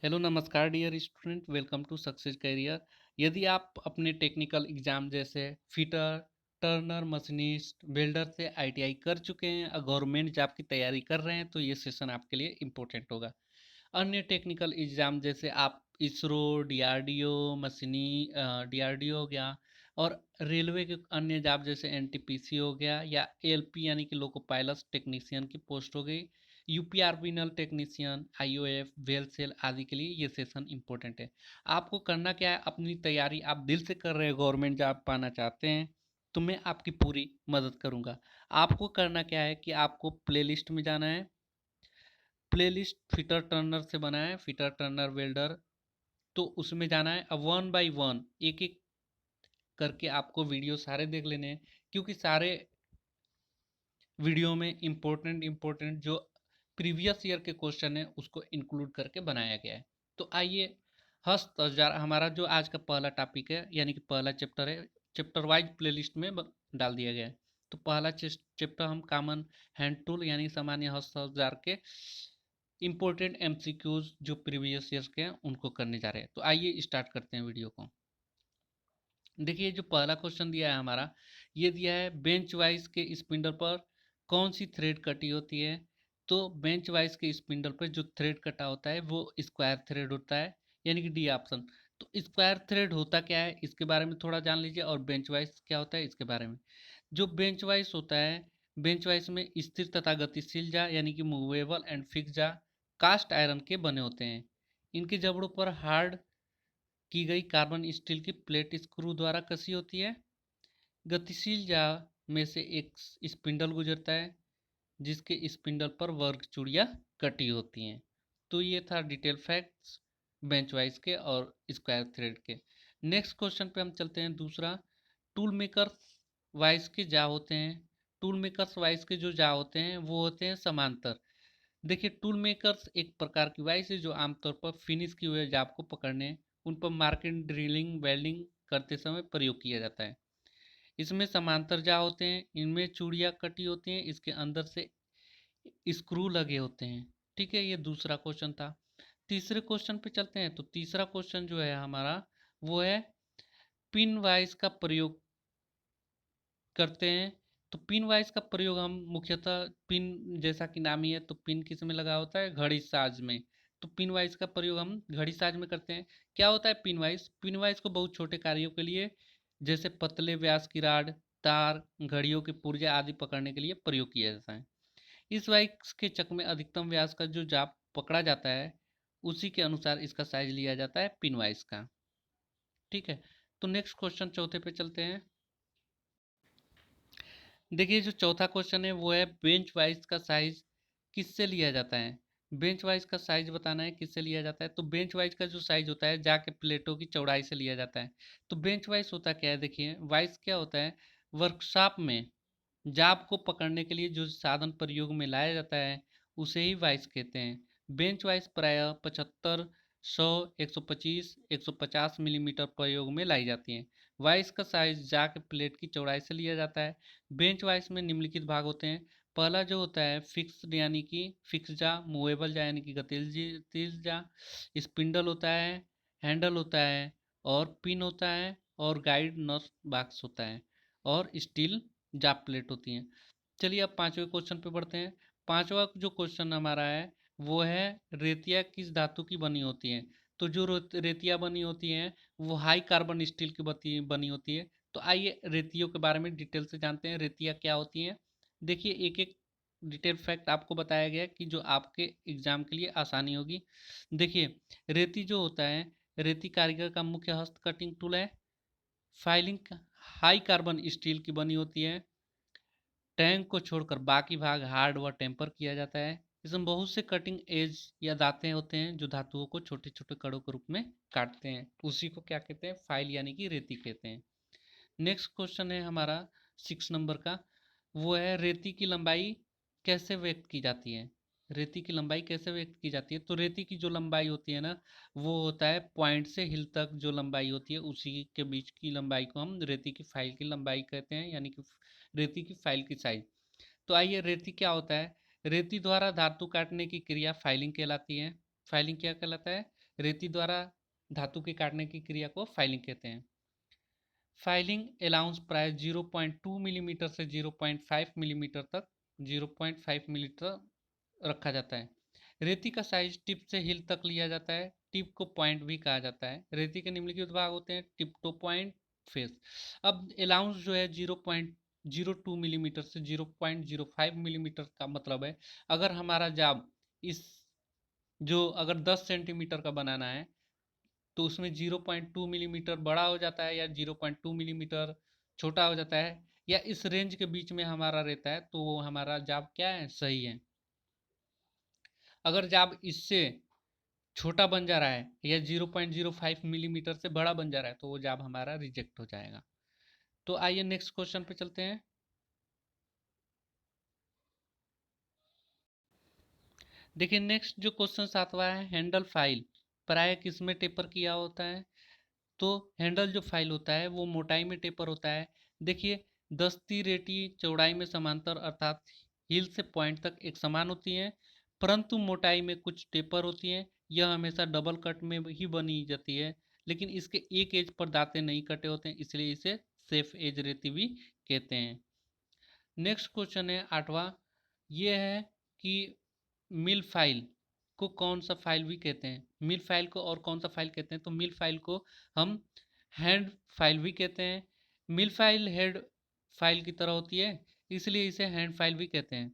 Hello नमस्कार dear student, welcome to success career. यदि आप अपने टेक्निकल एग्जाम जैसे फिटर, टर्नर, मशीनिस्ट, वेल्डर से आईटीआई कर चुके हैं और गवर्नमेंट जॉब की तैयारी कर रहे हैं तो ये सेशन आपके लिए इम्पोर्टेंट होगा। अन्य टेक्निकल एग्जाम जैसे आप इसरो, डीआरडीओ, मशीनी डीआरडीओ हो गया, और रेलवे के अन्य जॉब जैसे एनटीपीसी हो गया या एलपी यानी कि लोको पायलट टेक्नीशियन की पोस्ट हो गई, यूपीआरबीनल टेक्नीशियन, आईओएफ, वेल सेल आदि के लिए ये सेशन इंपॉर्टेंट है। आपको करना क्या है, अपनी तैयारी आप दिल से कर रहे हो, गवर्नमेंट जॉब पाना चाहते हैं तो मैं आपकी पूरी मदद करूंगा। आपको करना क्या है कि आपको प्लेलिस्ट में जाना है। प्लेलिस्ट फिटर टर्नर से बना है, फिटर टर्नर वेल्डर, तो उसमें जाना है। अब वन बाय वन एक एक करके आपको वीडियो सारे देख लेने हैं, क्योंकि सारे वीडियो में इम्पोर्टेंट जो प्रीवियस ईयर के क्वेश्चन है उसको इंक्लूड करके बनाया गया है। तो आइए, हस्त औजार हमारा जो आज का पहला टॉपिक है यानी कि पहला चैप्टर है, चैप्टर वाइज प्लेलिस्ट में डाल दिया गया है। तो पहला चैप्टर हम कॉमन हैंड टूल यानी सामान्य हस्त औजार के इम्पोर्टेंट एमसीक्यूज जो प्रीवियस ईयर्स के हैं उनको करने जा रहे हैं। तो आइए स्टार्ट करते हैं वीडियो को। देखिए, जो पहला क्वेश्चन दिया है हमारा, ये दिया है बेंच वाइज के स्पिंडल पर कौन सी थ्रेड कटी होती है। तो बेंच वाइज के स्पिंडल पर जो थ्रेड कटा होता है वो स्क्वायर थ्रेड होता है, यानी कि डी ऑप्शन। तो स्क्वायर थ्रेड होता क्या है इसके बारे में थोड़ा जान लीजिए, और बेंच वाइज क्या होता है इसके बारे में। जो बेंच वाइज होता है, बेंच वाइज में स्थिर तथा गतिशील जा यानी कि मूवेबल एंड फिक्स जा कास्ट आयरन के बने होते हैं। इनके जबड़ों पर हार्ड की गई कार्बन स्टील की प्लेट स्क्रू द्वारा कसी होती है। गतिशील जा में से एक स्पिंडल गुजरता है जिसके स्पिंडल पर वर्ग चूड़ियाँ कटी होती हैं। तो ये था डिटेल फैक्ट्स बेंच वाइज के और स्क्वायर थ्रेड के। नेक्स्ट क्वेश्चन पे हम चलते हैं। दूसरा, टूल मेकर्स वाइज के जा होते हैं। टूल मेकर्स वाइज के जो जा होते हैं वो होते हैं समांतर। देखिए, टूल मेकर्स एक प्रकार की वाइस है जो आमतौर पर फिनिश किए हुए जाब को पकड़ने, उन पर मार्किंग, ड्रिलिंग, वेल्डिंग करते समय प्रयोग किया जाता है। इसमें समांतर जा होते हैं, इनमें चूड़ियाँ कटी होती हैं, इसके अंदर से स्क्रू लगे होते हैं। ठीक है, ये दूसरा क्वेश्चन था। तीसरे क्वेश्चन पे चलते हैं। तो तीसरा क्वेश्चन जो है हमारा वो है पिन वाइज का प्रयोग करते हैं। तो पिन वाइज का प्रयोग हम मुख्यतः पिन, जैसा कि नाम ही है, तो पिन किस में लगा होता है, घड़ी साज में। तो पिन वाइज का प्रयोग हम घड़ी साज में करते हैं। क्या होता है पिन वाइज? पिन वाइज को बहुत छोटे कार्यों के लिए, जैसे पतले व्यास की राड, तार, घड़ियों के पुर्जे आदि पकड़ने के लिए प्रयोग किया जाता है। इस वाइज के चक में अधिकतम व्यास का जो जाप पकड़ा जाता है उसी के अनुसार इसका साइज लिया जाता है पिन वाइज का। ठीक है, तो नेक्स्ट क्वेश्चन चौथे पे चलते हैं। देखिए, जो चौथा क्वेश्चन है वो है बेंच वाइज का साइज किससे लिया जाता है। बेंच वाइज का साइज बताना है किससे लिया जाता है। तो बेंच वाइज का जो साइज होता है जाके प्लेटों की चौड़ाई से लिया जाता है। तो बेंच वाइज होता क्या है, देखिए वाइज क्या होता है, वर्कशॉप में जाप को पकड़ने के लिए जो साधन प्रयोग में लाया जाता है उसे ही वाइस कहते हैं। बेंच वाइस प्रायः 75, 100, 125, 150 मिलीमीटर प्रयोग में लाई जाती हैं। वाइस का साइज जा के प्लेट की चौड़ाई से लिया जाता है। बेंच वाइस में निम्नलिखित भाग होते हैं। पहला जो होता है फिक्स्ड यानी कि फिक्स जा, मूवेबल जा यानी कि गतिशील जा, स्पिंडल होता है, हैंडल होता है, और पिन होता है, और गाइड नस बॉक्स होता है, और स्टील जाप प्लेट होती हैं। चलिए अब पांचवें क्वेश्चन पे बढ़ते हैं। पांचवा जो क्वेश्चन हमारा है वो है रेतिया किस धातु की बनी होती है। तो जो रेतिया बनी होती है वो हाई कार्बन स्टील की बनी होती है। तो आइए रेतियों के बारे में डिटेल से जानते हैं, रेतिया क्या होती है। देखिए, एक एक डिटेल फैक्ट आपको बताया गया कि जो आपके एग्जाम के लिए आसानी होगी। देखिए, रेती जो होता है, रेती कारीगर का मुख्य हस्त कटिंग टूल है। फाइलिंग हाई कार्बन स्टील की बनी होती है। टैंक को छोड़कर बाकी भाग हार्ड व टेम्पर किया जाता है। इसमें बहुत से कटिंग एज या दांतें होते हैं जो धातुओं को छोटे छोटे कणों के रूप में काटते हैं। उसी को क्या कहते हैं, फाइल यानी कि रेती कहते हैं। नेक्स्ट क्वेश्चन है हमारा 6 नंबर का, वो है रेती की लंबाई कैसे व्यक्त की जाती है। रेती की लंबाई कैसे व्यक्त की जाती है। तो रेती की जो लंबाई होती है ना, वो होता है पॉइंट से हिल तक जो लंबाई होती है उसी के बीच की लंबाई को हम रेती की फाइल की लंबाई कहते हैं, यानी कि रेती की फाइल की साइज। तो आइए, रेती क्या होता है। रेती द्वारा धातु काटने की क्रिया फाइलिंग कहलाती है। फाइलिंग क्या कहलाता है, रेती द्वारा धातु के काटने की क्रिया को फाइलिंग कहते हैं। फाइलिंग अलाउंस प्राय 0.2 मिलीमीटर से 0.5 मिलीमीटर तक 0.5 मिलीमीटर रखा जाता है। रेती का साइज टिप से हिल तक लिया जाता है। टिप को पॉइंट भी कहा जाता है। रेती के निम्नलिखित भाग होते हैं टिप टू पॉइंट फेस। अब अलाउंस जो है 0.02 मिलीमीटर से 0.05 मिलीमीटर का मतलब है अगर हमारा जाब इस जो अगर 10 सेंटीमीटर का बनाना है तो उसमें 0.2 मिलीमीटर बड़ा हो जाता है या 0.2 मिलीमीटर छोटा हो जाता है या इस रेंज के बीच में हमारा रहता है तो वो हमारा जाब क्या है, सही है। अगर जाब इससे छोटा बन जा रहा है या 0.05 मिलीमीटर से बड़ा बन जा रहा है तो वो जाब हमारा रिजेक्ट हो जाएगा। तो आइए नेक्स्ट क्वेश्चन पे चलते हैं। देखिए नेक्स्ट जो क्वेश्चन सातवां है, हैंडल फाइल प्राय किस में टेपर किया होता है। तो हैंडल जो फाइल होता है वो मोटाई में टेपर होता है। देखिए दस्ती रेटी चौड़ाई में समांतर अर्थात हिल से पॉइंट तक एक समान होती हैं, परंतु मोटाई में कुछ टेपर होती हैं। यह हमेशा डबल कट में ही बनी जाती है, लेकिन इसके एक एज पर दांते नहीं कटे होते हैं, इसलिए इसे सेफ एज रेती भी कहते हैं। नेक्स्ट क्वेश्चन है आठवां, ये है कि मिल फाइल को कौन सा फाइल भी कहते हैं। मिल फाइल को और कौन सा फाइल कहते हैं, तो मिल फाइल को हम हैंड फाइल भी कहते हैं। मिल फाइल हेड फाइल की तरह होती है, इसलिए इसे हैंड फाइल भी कहते हैं।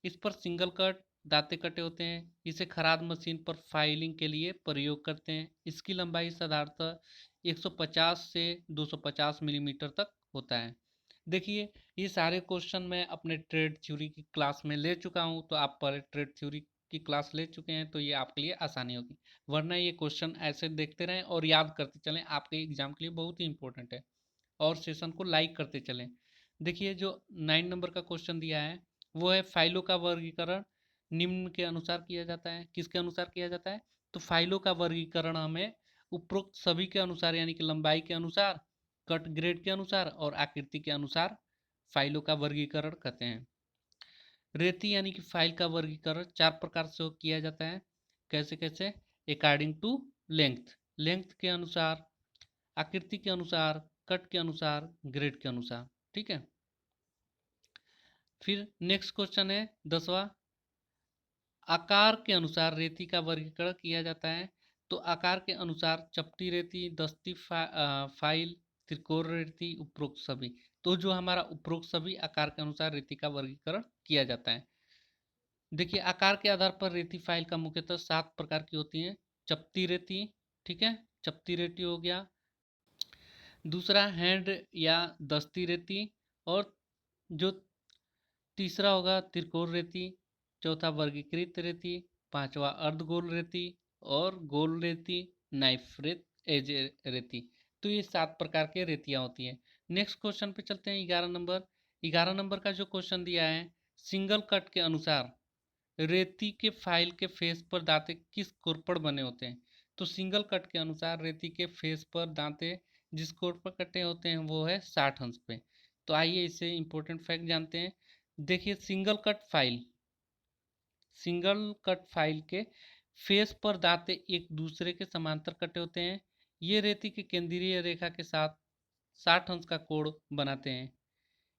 इस पर सिंगल कट दांते कटे होते हैं। इसे खराद मशीन पर फाइलिंग के लिए प्रयोग करते हैं। इसकी लंबाई साधारणतः 150 से 250 मिलीमीटर तक होता है। देखिए ये सारे क्वेश्चन मैं अपने ट्रेड थ्योरी की क्लास में ले चुका हूँ, तो आप पर ट्रेड थ्योरी की क्लास ले चुके हैं तो ये आपके लिए आसानी होगी। वरना ये क्वेश्चन ऐसे देखते रहें और याद करते चलें, आपके एग्जाम के लिए बहुत ही इंपॉर्टेंट है। और सेशन को लाइक करते चलें। देखिए जो 9 नंबर का क्वेश्चन दिया है वो है फाइलों का वर्गीकरण निम्न के अनुसार किया जाता है। किसके अनुसार किया जाता है, तो फाइलों का वर्गीकरण हमें उपरोक्त सभी के अनुसार यानी कि लंबाई के अनुसार, कट ग्रेड के अनुसार और आकृति के अनुसार फाइलों का वर्गीकरण करते हैं। रेती यानी कि फाइल का वर्गीकरण 4 प्रकार से किया जाता है। कैसे कैसे, अकॉर्डिंग टू लेंथ, लेंथ के अनुसार, आकृति के अनुसार, कट के अनुसार, ग्रेड के अनुसार। ठीक है। फिर नेक्स्ट क्वेश्चन है 10वां, आकार के अनुसार रेती का वर्गीकरण किया जाता है। तो आकार के अनुसार चपटी रेती, दस्ती फाइल, त्रिकोण रेती, उपरोक्त सभी। तो जो हमारा उपरोक्त सभी आकार के अनुसार रेती का वर्गीकरण किया जाता है। देखिए आकार के आधार पर रेती फाइल का मुख्यतः 7 प्रकार की होती हैं। चपटी रेती, ठीक है, चपटी रेती हो गया। दूसरा हैंड या दस्ती रेती, और जो तीसरा होगा त्रिकोण रेती, चौथा वर्गीकृत रेती, पांचवा अर्धगोल रेती और गोल रेती, नाइफ रेत, एज रेती। तो ये 7 प्रकार के रेतियां होती हैं। नेक्स्ट क्वेश्चन पे चलते हैं 11 नंबर। 11 नंबर का जो क्वेश्चन दिया है, सिंगल कट के अनुसार रेती के फाइल के फेस पर दांते किस कोण पर बने होते हैं। तो सिंगल कट के अनुसार रेती के फेस पर दांते जिस कोण पर कटे होते हैं वो है 60 अंश पे। तो आइए इससे इंपॉर्टेंट फैक्ट जानते हैं। देखिए सिंगल कट फाइल के फेस पर दांते एक दूसरे के समांतर कटे होते हैं। ये रेती की केंद्रीय रेखा के साथ 60 अंश का कोण बनाते हैं।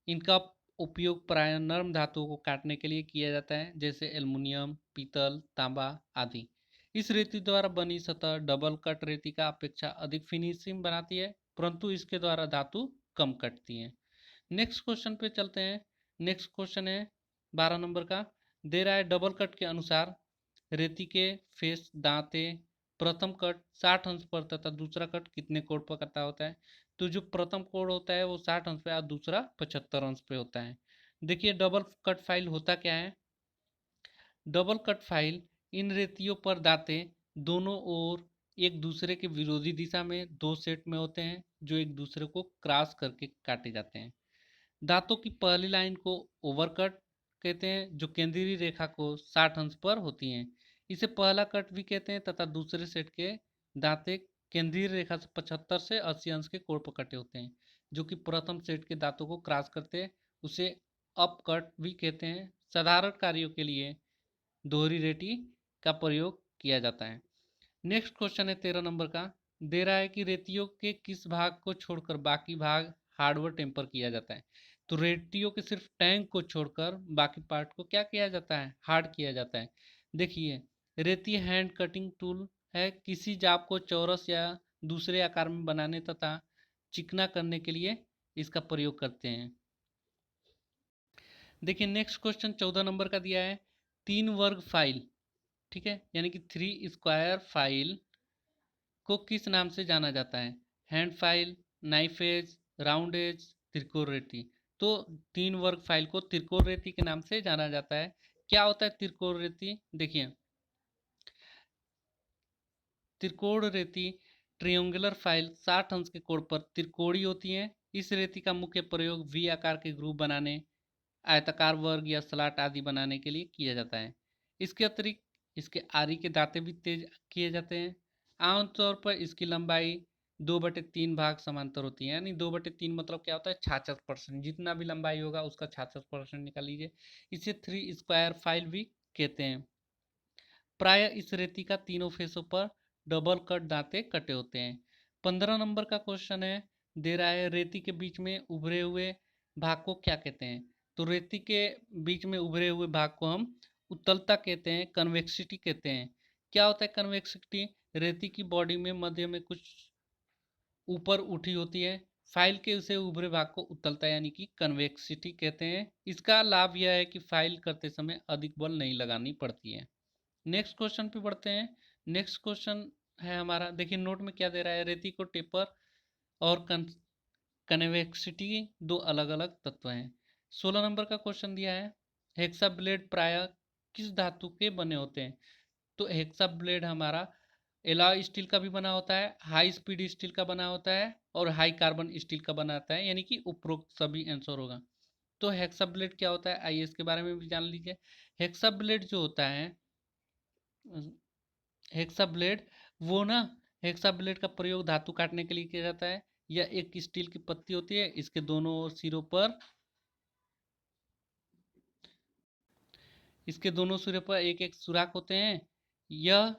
इनका उपयोग प्राय नर्म धातुओं को काटने के लिए किया जाता है, जैसे एल्युमिनियम, पीतल, तांबा आदि। इस रेती द्वारा बनी सतह डबल कट रेती का अपेक्षा अधिक फिनिशिंग बनाती है, परंतु इसके द्वारा धातु कम कटती है। नेक्स्ट क्वेश्चन पे चलते हैं। नेक्स्ट क्वेश्चन है 12 नंबर का, दे रहा है डबल कट के अनुसार रेती के फेस दांते प्रथम कट 60 अंश पर तथा दूसरा कट कितने कोण पर करता होता है। तो जो प्रथम कोण होता है वो 60 अंश पे और दूसरा 75 अंश पे होता है। देखिए डबल कट फाइल होता क्या है। डबल कट फाइल इन रेतियों पर दांते दोनों ओर एक दूसरे के विरोधी दिशा में 2 सेट में होते हैं, जो एक दूसरे को क्रॉस करके काटे जाते हैं। दांतों की पहली लाइन को ओवरकट कहते हैं, जो केंद्रीय रेखा को 60 अंश पर होती हैं। इसे पहला कट भी कहते हैं तथा दूसरे सेट के दांते केंद्रीय रेखा से 75 से 80 अंश के कोण पर कटे होते हैं, जो कि प्रथम सेट के दांतों को क्रॉस करते हैं। उसे अप कट भी कहते हैं। साधारण कार्यों के लिए दोहरी रेटी का प्रयोग किया जाता है। नेक्स्ट क्वेश्चन है 13 नंबर का। दे रहा है कि रेतियों के किस भाग को छोड़कर बाकी भाग हार्ड व टेम्पर किया जाता है। तो रेतियों के सिर्फ टैंक को छोड़कर बाकी पार्ट को क्या किया जाता है, हार्ड किया जाता है। देखिए, रेती हैंड कटिंग टूल है, किसी जाप को चौरस या दूसरे आकार में बनाने तथा चिकना करने के लिए इसका प्रयोग करते हैं। देखिए नेक्स्ट क्वेश्चन 14 नंबर का दिया है, 3 वर्ग फाइल, ठीक है, यानी कि 3 स्क्वायर फाइल को किस नाम से जाना जाता है। Hand file, knife edge, round edge, त्रिकोण रेती। तो 3 वर्ग फाइल को त्रिकोण रेती के नाम से जाना जाता है। क्या होता है त्रिकोण रेती? देखिए, त्रिकोण रेती ट्रियोंगुलर फाइल 60 अंश के कोण पर त्रिकोणीय होती है। इस रेती का मुख्य प्रयोग वी आकार के ग्रुप बनाने, आयताकार वर्ग या स्लॉट आदि बनाने के लिए किया जाता है। इसके अतिरिक्त इसके आरी के दांते भी तेज किए जाते हैं। आमतौर पर इसकी लंबाई 2/3 भाग समांतर होती है, यानी 2/3 मतलब क्या होता है, 66%। जितना भी लंबाई होगा उसका 66% निकाल लीजिए। इसे 3 स्क्वायर फाइल भी कहते हैं। प्राय इस रेती का तीनों फेसों पर डबल कट दांते कटे होते हैं। 15 नंबर का क्वेश्चन है, दे रहा है रेती के बीच में उभरे हुए भाग को क्या कहते हैं। तो रेती के बीच में उभरे हुए भाग को हम उत्तलता कहते हैं, कन्वेक्सिटी कहते हैं। क्या होता है कन्वेक्सिटी? रेती की बॉडी में मध्य में कुछ ऊपर उठी होती है, फाइल के उसे उभरे भाग को उत्तलता यानी कि कन्वेक्सिटी कहते हैं। इसका लाभ यह है कि फाइल करते समय अधिक बल नहीं लगानी पड़ती है। नेक्स्ट क्वेश्चन पे बढ़ते हैं। नेक्स्ट क्वेश्चन है हमारा, देखिए नोट में क्या दे रहा है, रेती को टेपर और कन्वेक्सिटी दो अलग अलग तत्व हैं। 16 नंबर का क्वेश्चन दिया है, हेक्सा ब्लेड प्राय किस धातु के बने होते हैं। तो हेक्सा ब्लेड हमारा एलॉय स्टील का भी बना होता है, हाई स्पीड स्टील का बना होता है और हाई कार्बन स्टील का बनाता है, यानी कि उपरोक्त सभी आंसर होगा। तो हेक्सा ब्लेड क्या होता है, आइए इसके बारे में भी जान लीजिए। हेक्सा ब्लेड जो होता है, हेक्सा ब्लेड वो ना, हेक्सा ब्लेड का प्रयोग धातु काटने के लिए किया जाता है। यह एक स्टील की पत्ती होती है, इसके दोनों सिरों पर, इसके दोनों सिरों पर एक एक सुराख होते हैं। यह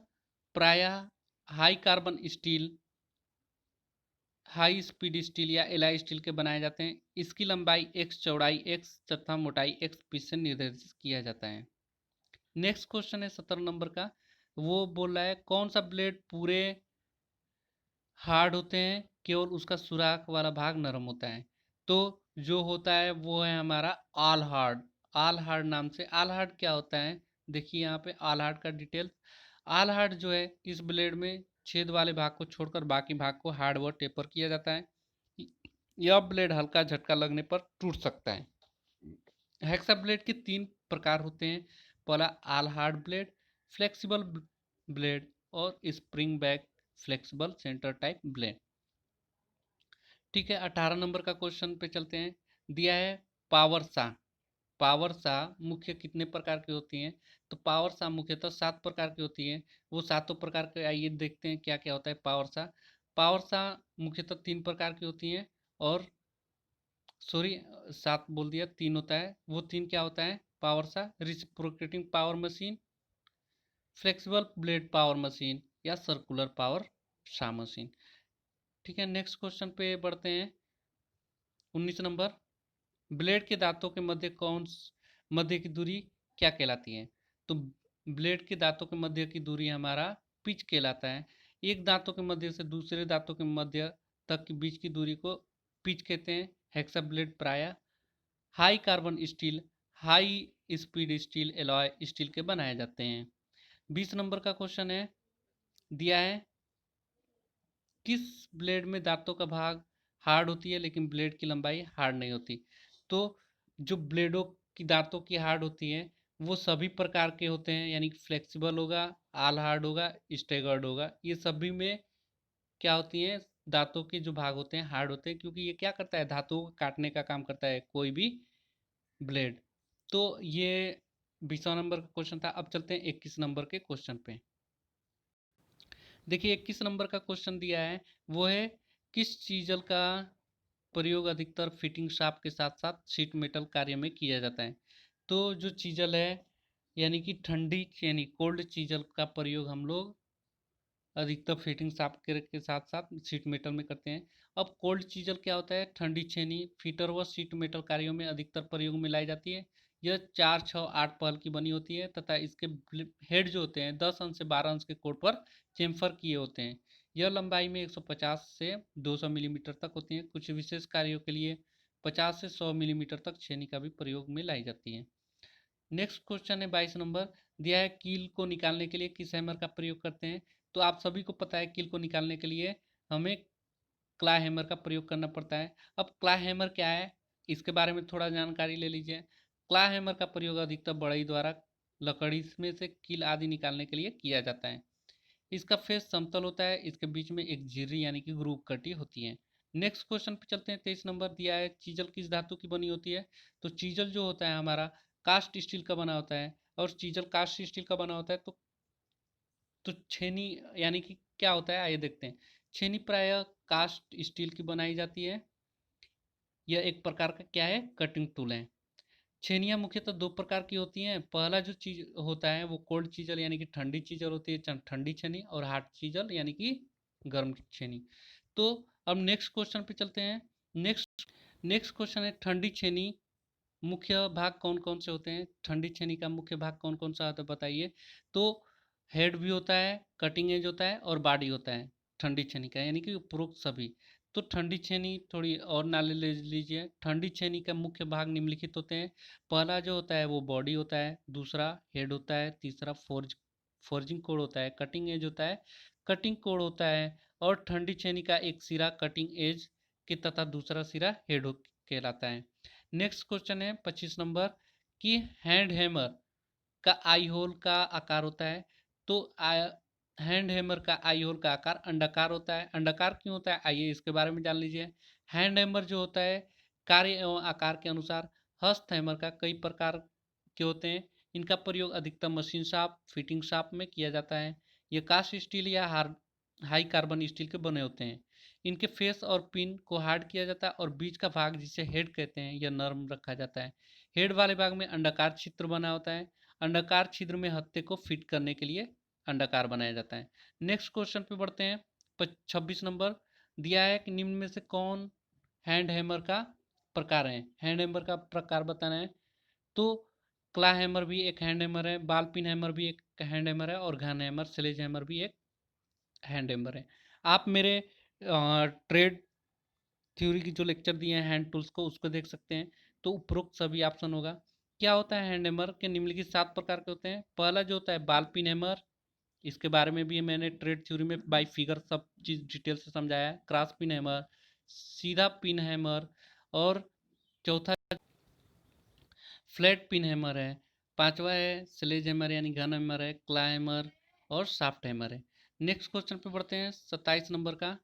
प्रायः high carbon steel, high speed steel या एलॉय स्टील के बनाए जाते हैं। इसकी लंबाई x, चौड़ाई x तथा मोटाई x पीस से निर्धारित किया जाता है। नेक्स्ट क्वेश्चन है 17 नंबर का। वो बोल रहा है कौन सा ब्लेड पूरे हार्ड होते हैं, केवल उसका सुराख वाला भाग नरम होता है। तो जो होता है वो है हमारा ऑल हार्ड। ऑल हार्ड नाम से, ऑल हार्ड क्या होता है, देखिए यहाँ पे ऑल हार्ड का डिटेल। ऑल हार्ड जो है, इस ब्लेड में छेद वाले भाग को छोड़कर बाकी भाग को हार्ड व टेपर किया जाता है। यह ब्लेड हल्का झटका लगने पर टूट सकता है। हेक्सा ब्लेड के 3 प्रकार होते हैं। पहला all hard blade, flexible blade और spring back flexible centre type blade. ठीक है, 18 नंबर का क्वेश्चन पे चलते हैं। दिया है पावर सा। पावर सा मुख्य कितने प्रकार की होती हैं। तो पावर सा मुख्यतः 7 प्रकार की होती है। वो सातों प्रकार के आइए देखते हैं क्या क्या होता है पावर सा। पावर सा मुख्यतः 3 प्रकार की होती हैं, और सॉरी, 7 बोल दिया, 3 होता है। वो 3 क्या होता है पावर सा, reciprocating power machine, flexible blade power machine या सर्कुलर पावर सा मशीन। ठीक है, नेक्स्ट क्वेश्चन पे बढ़ते हैं। 19 नंबर, ब्लेड के दांतों के मध्य की दूरी क्या कहलाती है। तो ब्लेड के दांतों के मध्य की दूरी हमारा पिच कहलाता है। एक दांतों के मध्य से दूसरे दांतों के मध्य तक के बीच की दूरी को पिच कहते हैं। हेक्सा ब्लेड प्राय high carbon steel, high speed steel, alloy steel के बनाए जाते हैं। 20 नंबर का क्वेश्चन है, दिया है किस ब्लेड में दांतों का भाग हार्ड होती है लेकिन ब्लेड की लंबाई हार्ड नहीं होती। तो जो ब्लेडों की दांतों की हार्ड होती है वो सभी प्रकार के होते हैं, यानी कि फ्लेक्सिबल होगा, आल हार्ड होगा, स्टेगर्ड होगा। ये सभी में क्या होती है, दांतों के जो भाग होते हैं हार्ड होते हैं, क्योंकि ये क्या करता है, धातुओं को काटने का काम करता है कोई भी ब्लेड। तो ये 20 नंबर का क्वेश्चन था। अब चलते हैं 21 नंबर के क्वेश्चन पे। देखिए 21 नंबर का क्वेश्चन दिया है, वो है किस चीजल का प्रयोग अधिकतर फिटिंग शाफ्ट के साथ साथ शीट मेटल कार्य में किया जाता है। तो जो चीजल है, यानी कि ठंडी यानी कोल्ड चीजल का प्रयोग हम लोग अधिकतर फिटिंग शाफ्ट के साथ साथ शीट मेटल में करते हैं। अब कोल्ड चीजल क्या होता है? ठंडी छेनी फीटर व शीट मेटल कार्यों में अधिकतर प्रयोग में लाई जाती है। यह 4, 6, 8 पहल की बनी होती है तथा इसके हेड जो होते हैं 10 अंश से 12 अंश के कोण पर चेम्फर किए होते हैं। यह लंबाई में 150 से 200 मिलीमीटर तक होती है। कुछ विशेष कार्यों के लिए 50 से 100 मिलीमीटर तक छेनी का भी प्रयोग में लाई जाती है। नेक्स्ट क्वेश्चन है 22 नंबर। दिया है कील को निकालने के लिए किस हैमर का प्रयोग करते हैं? तो आप सभी को पता है कील को निकालने के लिए हमें क्ला हैमर का प्रयोग करना पड़ता है। अब क्ला हैमर क्या है, इसके बारे में थोड़ा जानकारी ले लीजिए। क्ला हैमर का प्रयोग अधिकतर बढ़ई द्वारा लकड़ी में से कील आदि निकालने के लिए किया जाता है। इसका फेस समतल होता है, इसके बीच में एक झिर्री यानी कि ग्रूव कटी होती है। नेक्स्ट क्वेश्चन पे चलते हैं। 23 नंबर दिया है चीजल किस धातु की बनी होती है? तो चीजल जो होता है हमारा कास्ट स्टील का बना होता है। और चीजल कास्ट स्टील का बना होता है तो छेनी यानी कि क्या होता है, आइए देखते हैं। छेनी प्रायः कास्ट स्टील की बनाई जाती है। यह एक प्रकार का क्या है, कटिंग टूल है। छेनियाँ मुख्यतः दो प्रकार की होती हैं। पहला जो चीज होता है वो कोल्ड चीजल यानी कि ठंडी चीजल होती है, ठंडी छेनी, और हॉट चीजल यानी कि गर्म छेनी। तो अब नेक्स्ट क्वेश्चन पे चलते हैं। नेक्स्ट नेक्स्ट क्वेश्चन है ठंडी छेनी मुख्य भाग कौन कौन से होते हैं? ठंडी छेनी का मुख्य भाग कौन कौन सा होता है बताइए। तो हेड भी होता है, कटिंग एज होता है और बॉडी होता है ठंडी छेनी का, यानी कि उपरोक्त सभी। तो ठंडी छेनी थोड़ी और नाले ले लीजिए। ठंडी छेनी का मुख्य भाग निम्नलिखित होते हैं। पहला जो होता है वो बॉडी होता है, दूसरा हेड होता है, तीसरा फोर्जिंग कोड होता है, कटिंग एज होता है, कटिंग कोड होता है, और ठंडी छेनी का एक सिरा कटिंग एज के तथा दूसरा सिरा हेड कहलाता है। नेक्स्ट क्वेश्चन है 25 नंबर कि हैंड हैमर का आई होल का आकार होता है। तो हैंड हैमर का आई होल का आकार अंडाकार होता है। अंडाकार क्यों होता है, आइए इसके बारे में जान लीजिए। हैंड हैमर जो होता है कार्य एवं आकार के अनुसार हस्त हैमर का कई प्रकार के होते हैं। इनका प्रयोग अधिकतम मशीन शाप फिटिंग शाप में किया जाता है। ये कास्ट स्टील या हाई कार्बन स्टील के बने होते हैं। इनके फेस और पिन को हार्ड किया जाता है और बीच का भाग जिसे हेड कहते हैं यह नर्म रखा जाता है। हेड वाले भाग में अंडाकार छिद्र बना होता है। अंडाकार छिद्र में हत्थे को फिट करने के लिए अंडाकार बनाया जाता है। नेक्स्ट क्वेश्चन पे बढ़ते हैं। 26 नंबर दिया है कि निम्न में से कौन हैंड हैमर का प्रकार है? हैंड हैमर का प्रकार बताना है। तो क्ला हैमर भी एक हैंड हैमर है, बाल पिन हैमर भी एक हैंड हैमर है, और घन हैमर स्लेज हैमर भी एक हैंड हैमर है। आप मेरे ट्रेड थ्योरी की जो लेक्चर दिए हैं हैंड टूल्स को, उसको देख सकते हैं। तो उपरोक्त सभी ऑप्शन होगा। क्या होता है हैंड हैमर के? निम्नलिखित 7 प्रकार के होते हैं। पहला जो होता है बाल पिन हैमर, इसके बारे में भी मैंने ट्रेड थ्योरी में बाई फिगर सब चीज़ डिटेल से समझाया है। क्रॉस पिन हैमर, सीधा पिन हैमर, और चौथा फ्लैट पिन हैमर है। पांचवा है स्लेज हैमर यानी घन हैमर है, क्ला हैमर और शाफ्ट हैमर है। नेक्स्ट क्वेश्चन पे बढ़ते हैं 27 नंबर का।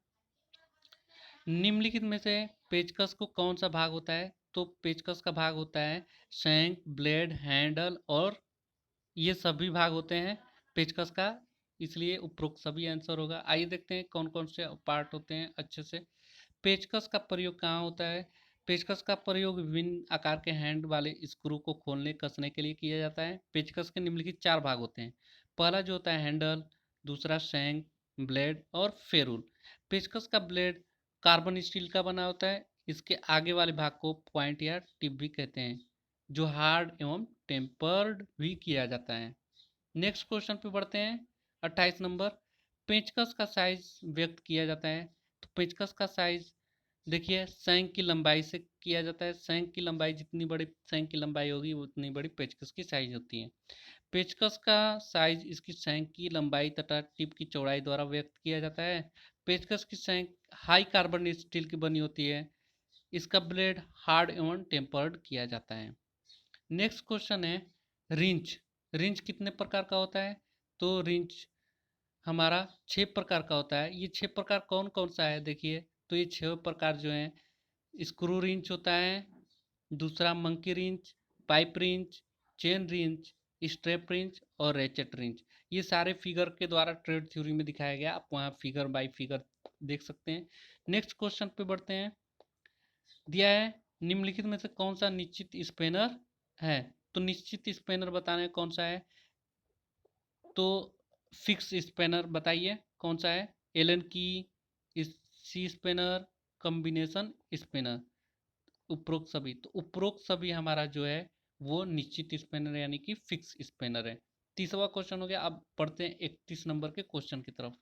निम्नलिखित में से पेचकस को कौन सा भाग होता है? तो पेचकस का भाग होता है शैंक, ब्लेड, हैंडल, और ये सभी भाग होते हैं पेचकस का, इसलिए उपरोक्त सभी आंसर होगा। आइए देखते हैं कौन कौन से पार्ट होते हैं अच्छे से। पेचकस का प्रयोग कहाँ होता है? पेचकस का प्रयोग विभिन्न आकार के हैंड वाले स्क्रू को खोलने कसने के लिए किया जाता है। पेचकस के निम्नलिखित 4 भाग होते हैं। पहला जो होता है हैंडल, दूसरा शैंक, ब्लेड और फेरुल। पेचकस का ब्लेड कार्बन स्टील का बना होता है। इसके आगे वाले भाग को पॉइंट या टिप भी कहते हैं, जो हार्ड एवं टेम्पर्ड भी किया जाता है। नेक्स्ट क्वेश्चन पे बढ़ते हैं 28 नंबर। पेचकस का साइज व्यक्त किया जाता है। तो पेचकस का साइज देखिए शंख की लंबाई से किया जाता है। शंख की लंबाई जितनी बड़ी शंख की लंबाई होगी उतनी बड़ी पेचकस की साइज होती है। पेचकस का साइज इसकी शंख की लंबाई तथा टिप की चौड़ाई द्वारा व्यक्त किया जाता है। पेचकस की शंख हाई कार्बन स्टील की बनी होती है। इसका ब्लेड हार्ड एवं टेम्पर्ड किया जाता है। नेक्स्ट क्वेश्चन है रिंच। रिंच कितने प्रकार का होता है? तो रिंच हमारा 6 प्रकार का होता है। ये 6 प्रकार कौन कौन सा है देखिए। तो ये 6 प्रकार जो हैं, स्क्रू रिंच होता है, दूसरा monkey wrench, pipe wrench, chain wrench, strap wrench और रेचेट रिंच। ये सारे फिगर के द्वारा ट्रेड थ्योरी में दिखाया गया, आप वहाँ फिगर बाय फिगर देख सकते हैं। नेक्स्ट क्वेश्चन पे बढ़ते हैं। दिया है निम्नलिखित में से कौन सा निश्चित स्पेनर है? तो निश्चित स्पेनर बताना है कौन सा है। तो फिक्स स्पेनर बताइए। कौन सा है? एलन की, सी स्पिनर, कॉम्बिनेशन स्पिनर, उपरोक्त सभी। तो उपरोक्त सभी हमारा जो है वो निश्चित स्पिनर यानी कि फिक्स स्पिनर है। 30वां क्वेश्चन हो गया। अब पढ़ते हैं 31 नंबर के क्वेश्चन की तरफ।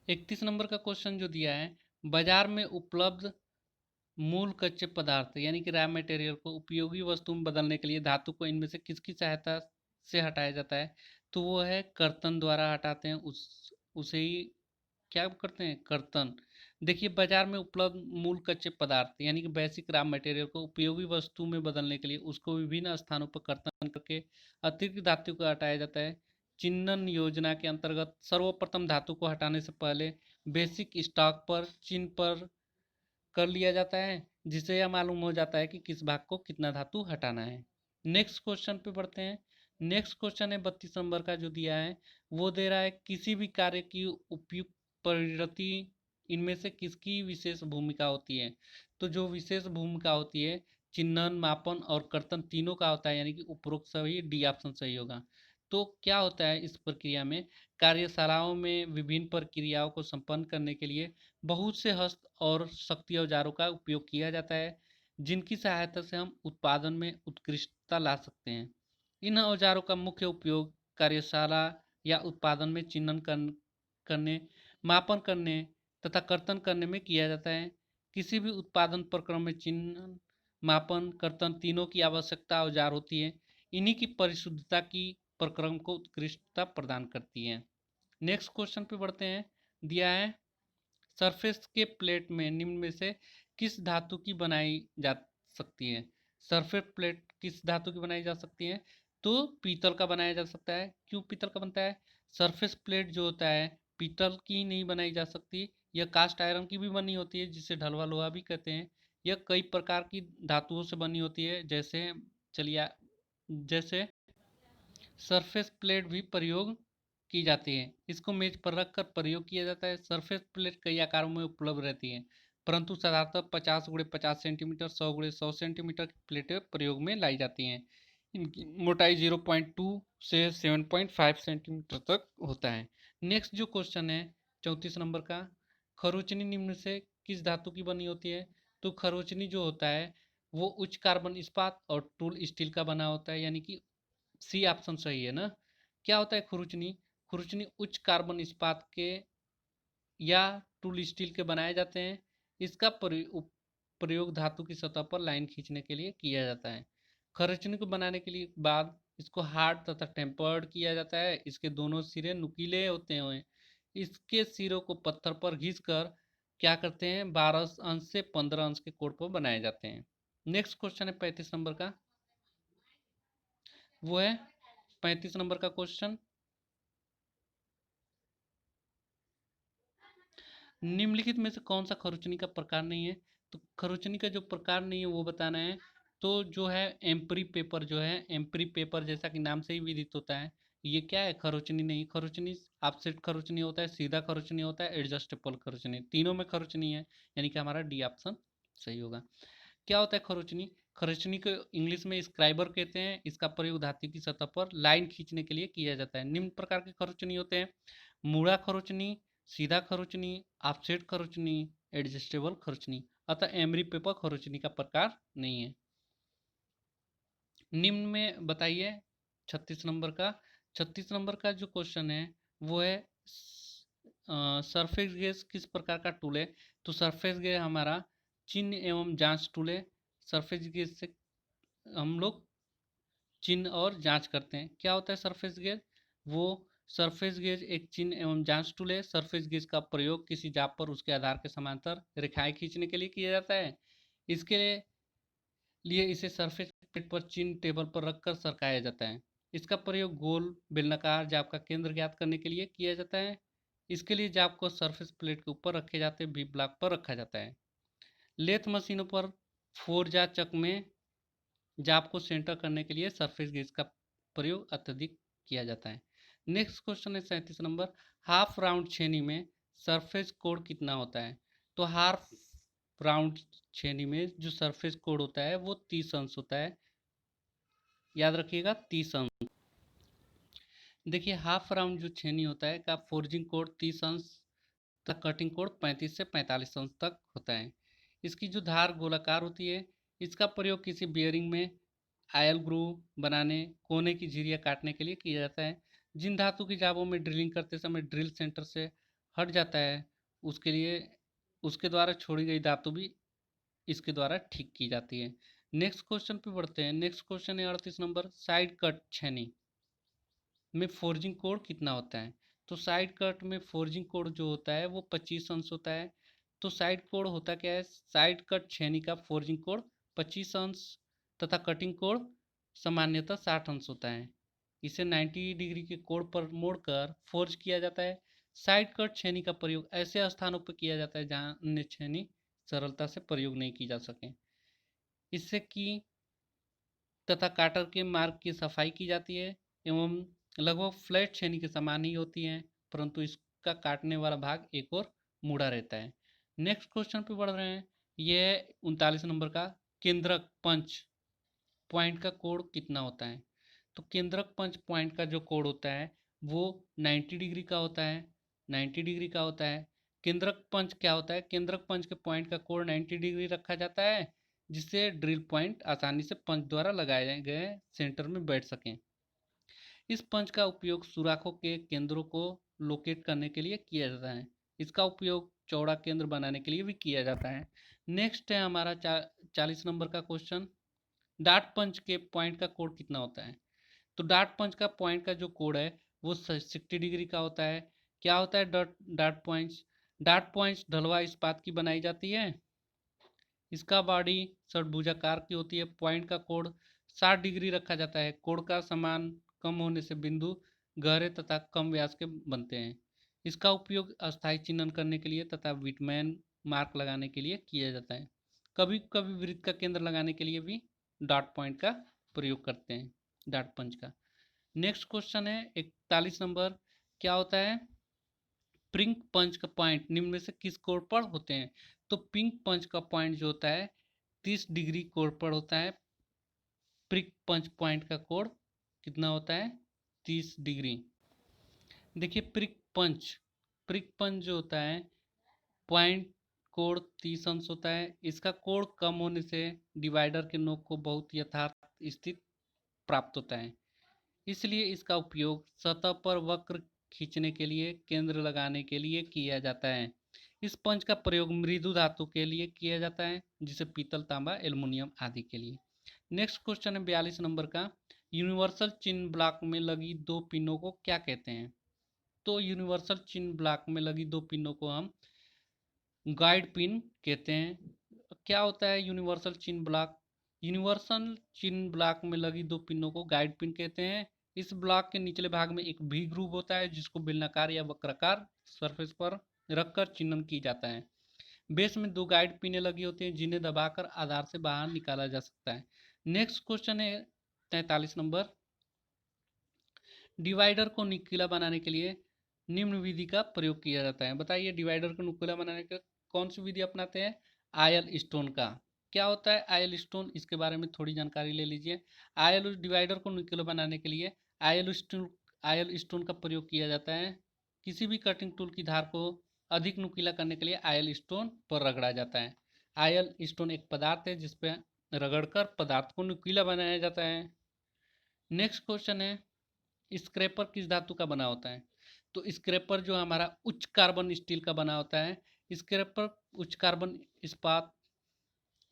31 नंबर का क्वेश्चन जो दिया है, बाजार में उपलब्ध मूल कच्चे पदार्थ यानी कि रॉ मटेरियल को उपयोगी वस्तु में बदलने के लिए धातु को इनमें से किसकी सहायता से हटाया जाता है? तो वो है कर्तन द्वारा हटाते हैं, उसे ही क्या करते हैं? कर्तन। देखिए, बाजार में उपलब्ध मूल कच्चे पदार्थ यानी कि बेसिक रॉ मटेरियल को उपयोगी वस्तु में बदलने के लिए उसको विभिन्न स्थानों पर कर्तन करके अतिरिक्त धातु को हटाया जाता है। चिन्हन योजना के अंतर्गत सर्वप्रथम धातु को हटाने से पहले बेसिक स्टॉक पर चिन्ह पर कर लिया जाता है, जिससे यह मालूम हो जाता है कि किस भाग को कितना धातु हटाना है। नेक्स्ट क्वेश्चन पे बढ़ते हैं। नेक्स्ट क्वेश्चन है 32 नंबर का जो दिया है, वो दे रहा है किसी भी कार्य की उपयुक्त परिणति इनमें से किसकी विशेष भूमिका होती है? तो जो विशेष भूमिका होती है, चिन्हन, मापन और कर्तन तीनों का होता है, यानी कि उपरोक्त सभी डी ऑप्शन सही होगा। तो क्या होता है इस प्रक्रिया में? कार्यशालाओं में विभिन्न प्रक्रियाओं को संपन्न करने के लिए बहुत से हस्त और शक्ति औजारों का उपयोग किया जाता है, जिनकी सहायता से हम उत्पादन में उत्कृष्टता ला सकते हैं। इन औजारों का मुख्य उपयोग कार्यशाला या उत्पादन में चिन्हन करने, मापन करने तथा कर्तन करने में किया जाता है। किसी भी उत्पादन प्रक्रम में चिन्हन, मापन, कर्तन तीनों की आवश्यकता औजार होती है। इन्हीं की परिशुद्धता की प्रक्रम को उत्कृष्टता प्रदान करती है। नेक्स्ट क्वेश्चन पे बढ़ते हैं। दिया है सरफेस के प्लेट में निम्न में से किस धातु की बनाई जा सकती है? सरफेस प्लेट किस धातु की बनाई जा सकती है? तो पीतल का बनाया जा सकता है। क्यों पीतल का बनता है? सरफेस प्लेट जो होता है पीतल की नहीं बनाई जा सकती, यह कास्ट आयरन की भी बनी होती है, जिसे ढलवा लोहा भी कहते हैं। यह कई प्रकार की धातुओं से बनी होती है, जैसे चलिए जैसे सरफेस प्लेट भी प्रयोग की जाती है। इसको मेज पर रखकर प्रयोग किया जाता है। सरफेस प्लेट कई आकारों में उपलब्ध रहती है, परंतु साधारणतः 50x50 सेंटीमीटर, 100x100 सेंटीमीटर की प्लेटें प्रयोग में लाई जाती हैं। इनकी मोटाई 0.2 से 7.5 सेंटीमीटर तक होता है। नेक्स्ट जो क्वेश्चन है 34 नंबर का, खरोचनी निम्न से किस धातु की बनी होती है? तो खरोचनी जो होता है वो उच्च कार्बन इस्पात और टूल स्टील का बना होता है, यानी कि सी ऑप्शन सही है ना। क्या होता है खुरुचनी? खुरुचनी उच्च कार्बन इस्पात के या टूल स्टील के बनाए जाते हैं। इसका प्रयोग धातु की सतह पर लाइन खींचने के लिए किया जाता है। खरोचनी को बनाने के लिए बाद इसको हार्ड तथा टेम्पर्ड किया जाता है। इसके दोनों सिरे नुकीले होते हैं। इसके सिरों को पत्थर पर घिस कर क्या करते हैं, 12 अंश से 15 अंश के कोण पर बनाए जाते हैं। नेक्स्ट क्वेश्चन है 35 नंबर का, वो है 35 नंबर का क्वेश्चन, निम्नलिखित में से कौन सा खरोचनी का प्रकार नहीं है? तो खरोचनी का जो प्रकार नहीं है वो बताना है। तो जो है एम्परी पेपर, जो है एम्परी पेपर जैसा कि नाम से ही विदित होता है, ये क्या है? खरोचनी नहीं। खरोचनी ऑफसेट खरोचनी होता है, सीधा खरोचनी होता है, एडजस्टेबल खरोचनी, तीनों में खरोचनी है, यानी कि हमारा डी ऑप्शन सही होगा। क्या होता है खरोचनी? खरोचनी को इंग्लिश में स्क्राइबर कहते हैं। इसका प्रयोग धातु की सतह पर लाइन खींचने के लिए किया जाता है। निम्न प्रकार के खरोचनी होते हैं: मूड़ा खरोचनी, सीधा खरोचनी, ऑफसेट खरोचनी, एडजस्टेबल खरोचनी। अतः एमरी पेपर खरोचनी का प्रकार नहीं है। निम्न में बताइए 36 नंबर का। 36 नंबर का जो क्वेश्चन है वो है सरफेस गेज किस प्रकार का टूल है? तो सरफेस गेज हमारा चिन्ह एवं जांच टूल है। सरफेस गेज से हम लोग चिन्ह और जांच करते हैं। क्या होता है सरफेस गेज? वो सरफेस गेज एक चिन्ह एवं जांच टूल है। सरफेस गेज का प्रयोग किसी जाप पर उसके आधार के समांतर रेखाएं खींचने के लिए किया जाता है। इसके लिए इसे सरफेस प्लेट पर चिन्ह टेबल पर रखकर सरकाया जाता है। इसका प्रयोग गोल बेलनाकार जाप का केंद्र ज्ञात करने के लिए किया जाता है। इसके लिए जाप को सरफेस प्लेट के ऊपर रखे जाते वी ब्लॉक पर रखा जाता है। लेथ मशीनों पर फोरजा चक में जाप को सेंटर करने के लिए सरफेस गेज का प्रयोग अत्यधिक किया जाता है। नेक्स्ट क्वेश्चन है 37 नंबर, हाफ राउंड छेनी में सरफेस कोण कितना होता है? तो हाफ राउंड छेनी में जो सरफेस कोण होता है वो 30 अंश होता है। याद रखिएगा 30 अंश। देखिए हाफ राउंड जो छेनी होता है का फोर्जिंग कोड 30 अंश तक, कटिंग कोड 35 से 45 अंश तक होता है। इसकी जो धार गोलाकार होती है, इसका प्रयोग किसी बियरिंग में आयल ग्रूव बनाने, कोने की झिरियाँ काटने के लिए किया जाता है। जिन धातु की जाबों में ड्रिलिंग करते समय ड्रिल सेंटर से हट जाता है, उसके लिए उसके द्वारा छोड़ी गई धातु भी इसके द्वारा ठीक की जाती है। नेक्स्ट क्वेश्चन पे बढ़ते हैं। नेक्स्ट क्वेश्चन है 38 नंबर, साइड कट छेनी में फोर्जिंग कोड कितना होता है? तो साइड कट में फोर्जिंग कोड जो होता है वो 25 अंश होता है। तो साइड कोड होता क्या है? साइड कट छेनी का फोर्जिंग कोड 25 अंश तथा कटिंग कोड सामान्यतः 60 अंश होता है। इसे 90 डिग्री के कोण पर मोड़कर फोर्ज किया जाता है। साइड कट छेनी का प्रयोग ऐसे स्थानों पर किया जाता है जहां अन्य छेनी सरलता से प्रयोग नहीं की जा सके। इससे की तथा काटर के मार्ग की सफाई की जाती है एवं लगभग फ्लैट छेनी के समान ही होती हैं, परंतु इसका काटने वाला भाग एक और मुड़ा रहता है। नेक्स्ट क्वेश्चन पे बढ़ रहे हैं। यह 39 नंबर का, केंद्रक पंच पॉइंट का कोण कितना होता है? तो केंद्रक पंच पॉइंट का जो कोण होता है वो 90 डिग्री का होता है। 90 डिग्री का होता है। केंद्रक पंच क्या होता है? केंद्रक पंच के पॉइंट का कोण 90 डिग्री रखा जाता है, जिससे ड्रिल पॉइंट आसानी से पंच द्वारा लगाए गए सेंटर में बैठ सकें। इस पंच का उपयोग सुराखों के केंद्रों को लोकेट करने के लिए किया जाता है। इसका उपयोग चौड़ा केंद्र बनाने के लिए भी किया जाता है। नेक्स्ट है हमारा 40 नंबर का क्वेश्चन, डार्ट पंच के पॉइंट का कोण कितना होता है? तो डार्ट पंच का पॉइंट का जो कोण है वो 60 डिग्री का होता है। क्या होता है डार्ट पॉइंट्स? डार्ट पॉइंट्स ढलवा इस्पात की बनाई जाती है। इसका बॉडी षटभुजाकार की होती है। पॉइंट का कोण 60 डिग्री रखा जाता है। कोण का समान कम होने से बिंदु गहरे तथा कम व्यास के बनते हैं। इसका उपयोग अस्थायी चिन्हन करने के लिए तथा विटमैन मार्क लगाने के लिए किया जाता है। कभी कभी वृत्त का केंद्र लगाने के लिए भी डॉट पॉइंट का प्रयोग करते हैं, डॉट पंच का। नेक्स्ट क्वेश्चन है 41 नंबर, क्या होता है? पिंक पंच का पॉइंट निम्न में से किस कोण पर होते हैं? तो पिंक पंच का पॉइंट जो होता है 30 डिग्री कोण पर होता है। प्रिक पंच पॉइंट का कोण कितना होता है? 30 डिग्री। देखिए प्रिक पंच जो होता है पॉइंट कोण 30 अंश होता है। इसका कोण कम होने से डिवाइडर के नोक को बहुत यथार्थ स्थित प्राप्त होता है। इसलिए इसका उपयोग सतह पर वक्र खींचने के लिए, केंद्र लगाने के लिए किया जाता है। इस पंच का प्रयोग मृदु धातु के लिए किया जाता है, जिसे पीतल, तांबा, एल्युमिनियम आदि के लिए। नेक्स्ट क्वेश्चन है 42 नंबर का, यूनिवर्सल चिन्ह ब्लॉक में लगी दो पिनों को क्या कहते हैं? तो यूनिवर्सल चिन्ह ब्लॉक में लगी दो पिनों को हम गाइड पिन कहते हैं। क्या होता है यूनिवर्सल चिन्ह ब्लॉक? यूनिवर्सल चिन्ह ब्लॉक में लगी दो पिनों को गाइड पिन कहते हैं। इस ब्लॉक के निचले भाग में एक भी ग्रूव होता है, जिसको बेलनाकार या वक्राकार सरफेस पर रखकर चिन्हन की जाता है। बेस में दो गाइड पिनें लगी होती हैं, जिन्हें दबाकर आधार से बाहर निकाला जा सकता है। नेक्स्ट क्वेश्चन है 43 नंबर, डिवाइडर को नुकीला बनाने के लिए निम्न विधि का प्रयोग किया जाता है। बताइए डिवाइडर को नुकीला बनाने के लिए कौन सी विधि अपनाते हैं? आयल स्टोन का। क्या होता है आयल स्टोन? इसके बारे में थोड़ी जानकारी ले लीजिए। आयल डिवाइडर को नुकीला बनाने के लिए आयल स्टोन का प्रयोग किया जाता है। किसी भी कटिंग टूल की धार को अधिक नुकीला करने के लिए आयल स्टोन पर रगड़ा जाता है। आयल स्टोन एक पदार्थ है जिसपे रगड़कर पदार्थ को नुकीला बनाया जाता है। नेक्स्ट क्वेश्चन है, स्क्रैपर किस धातु का बना होता है? तो स्क्रैपर जो हमारा उच्च कार्बन स्टील का बना होता है। स्क्रैपर उच्च कार्बन इस्पात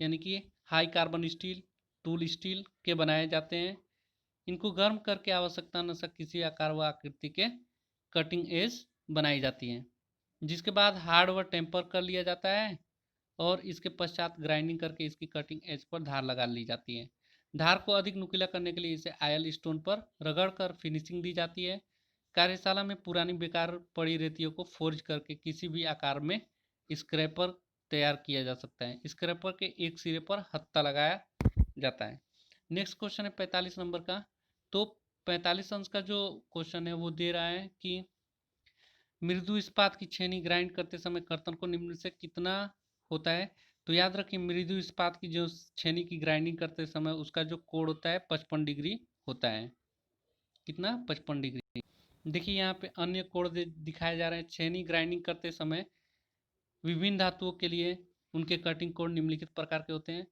यानी कि high carbon steel, tool steel के बनाए जाते हैं। इनको गर्म करके आवश्यकता अनुसार किसी आकार व आकृति के कटिंग एज बनाई जाती है, जिसके बाद हार्ड व टेम्पर कर लिया जाता है और इसके पश्चात ग्राइंडिंग करके इसकी कटिंग एज पर धार लगा ली जाती है। धार को अधिक नुकीला करने के लिए इसे आयल स्टोन पर रगड़ कर फिनिशिंग दी जाती है। कार्यशाला में पुरानी बेकार पड़ी रेतियों को फोर्ज करके किसी भी आकार में स्क्रैपर तैयार किया जा सकता है। स्क्रैपर के एक सिरे पर हत्था लगाया जाता है। नेक्स्ट क्वेश्चन है 45 नंबर का। तो 45 अंश का जो क्वेश्चन है वो दे रहा है कि मृदु इस्पात की छेनी ग्राइंड करते समय कर्तन को निम्न से कितना होता है? तो याद रखिए मृदु इस्पात की जो छेनी की ग्राइंडिंग करते समय उसका जो कोण होता है 55 डिग्री होता है। कितना? 55 डिग्री। देखिए यहाँ पे अन्य कोड दिखाए जा रहे हैं। छेनी ग्राइंडिंग करते समय विभिन्न धातुओं के लिए उनके कटिंग कोड निम्नलिखित प्रकार के होते हैं।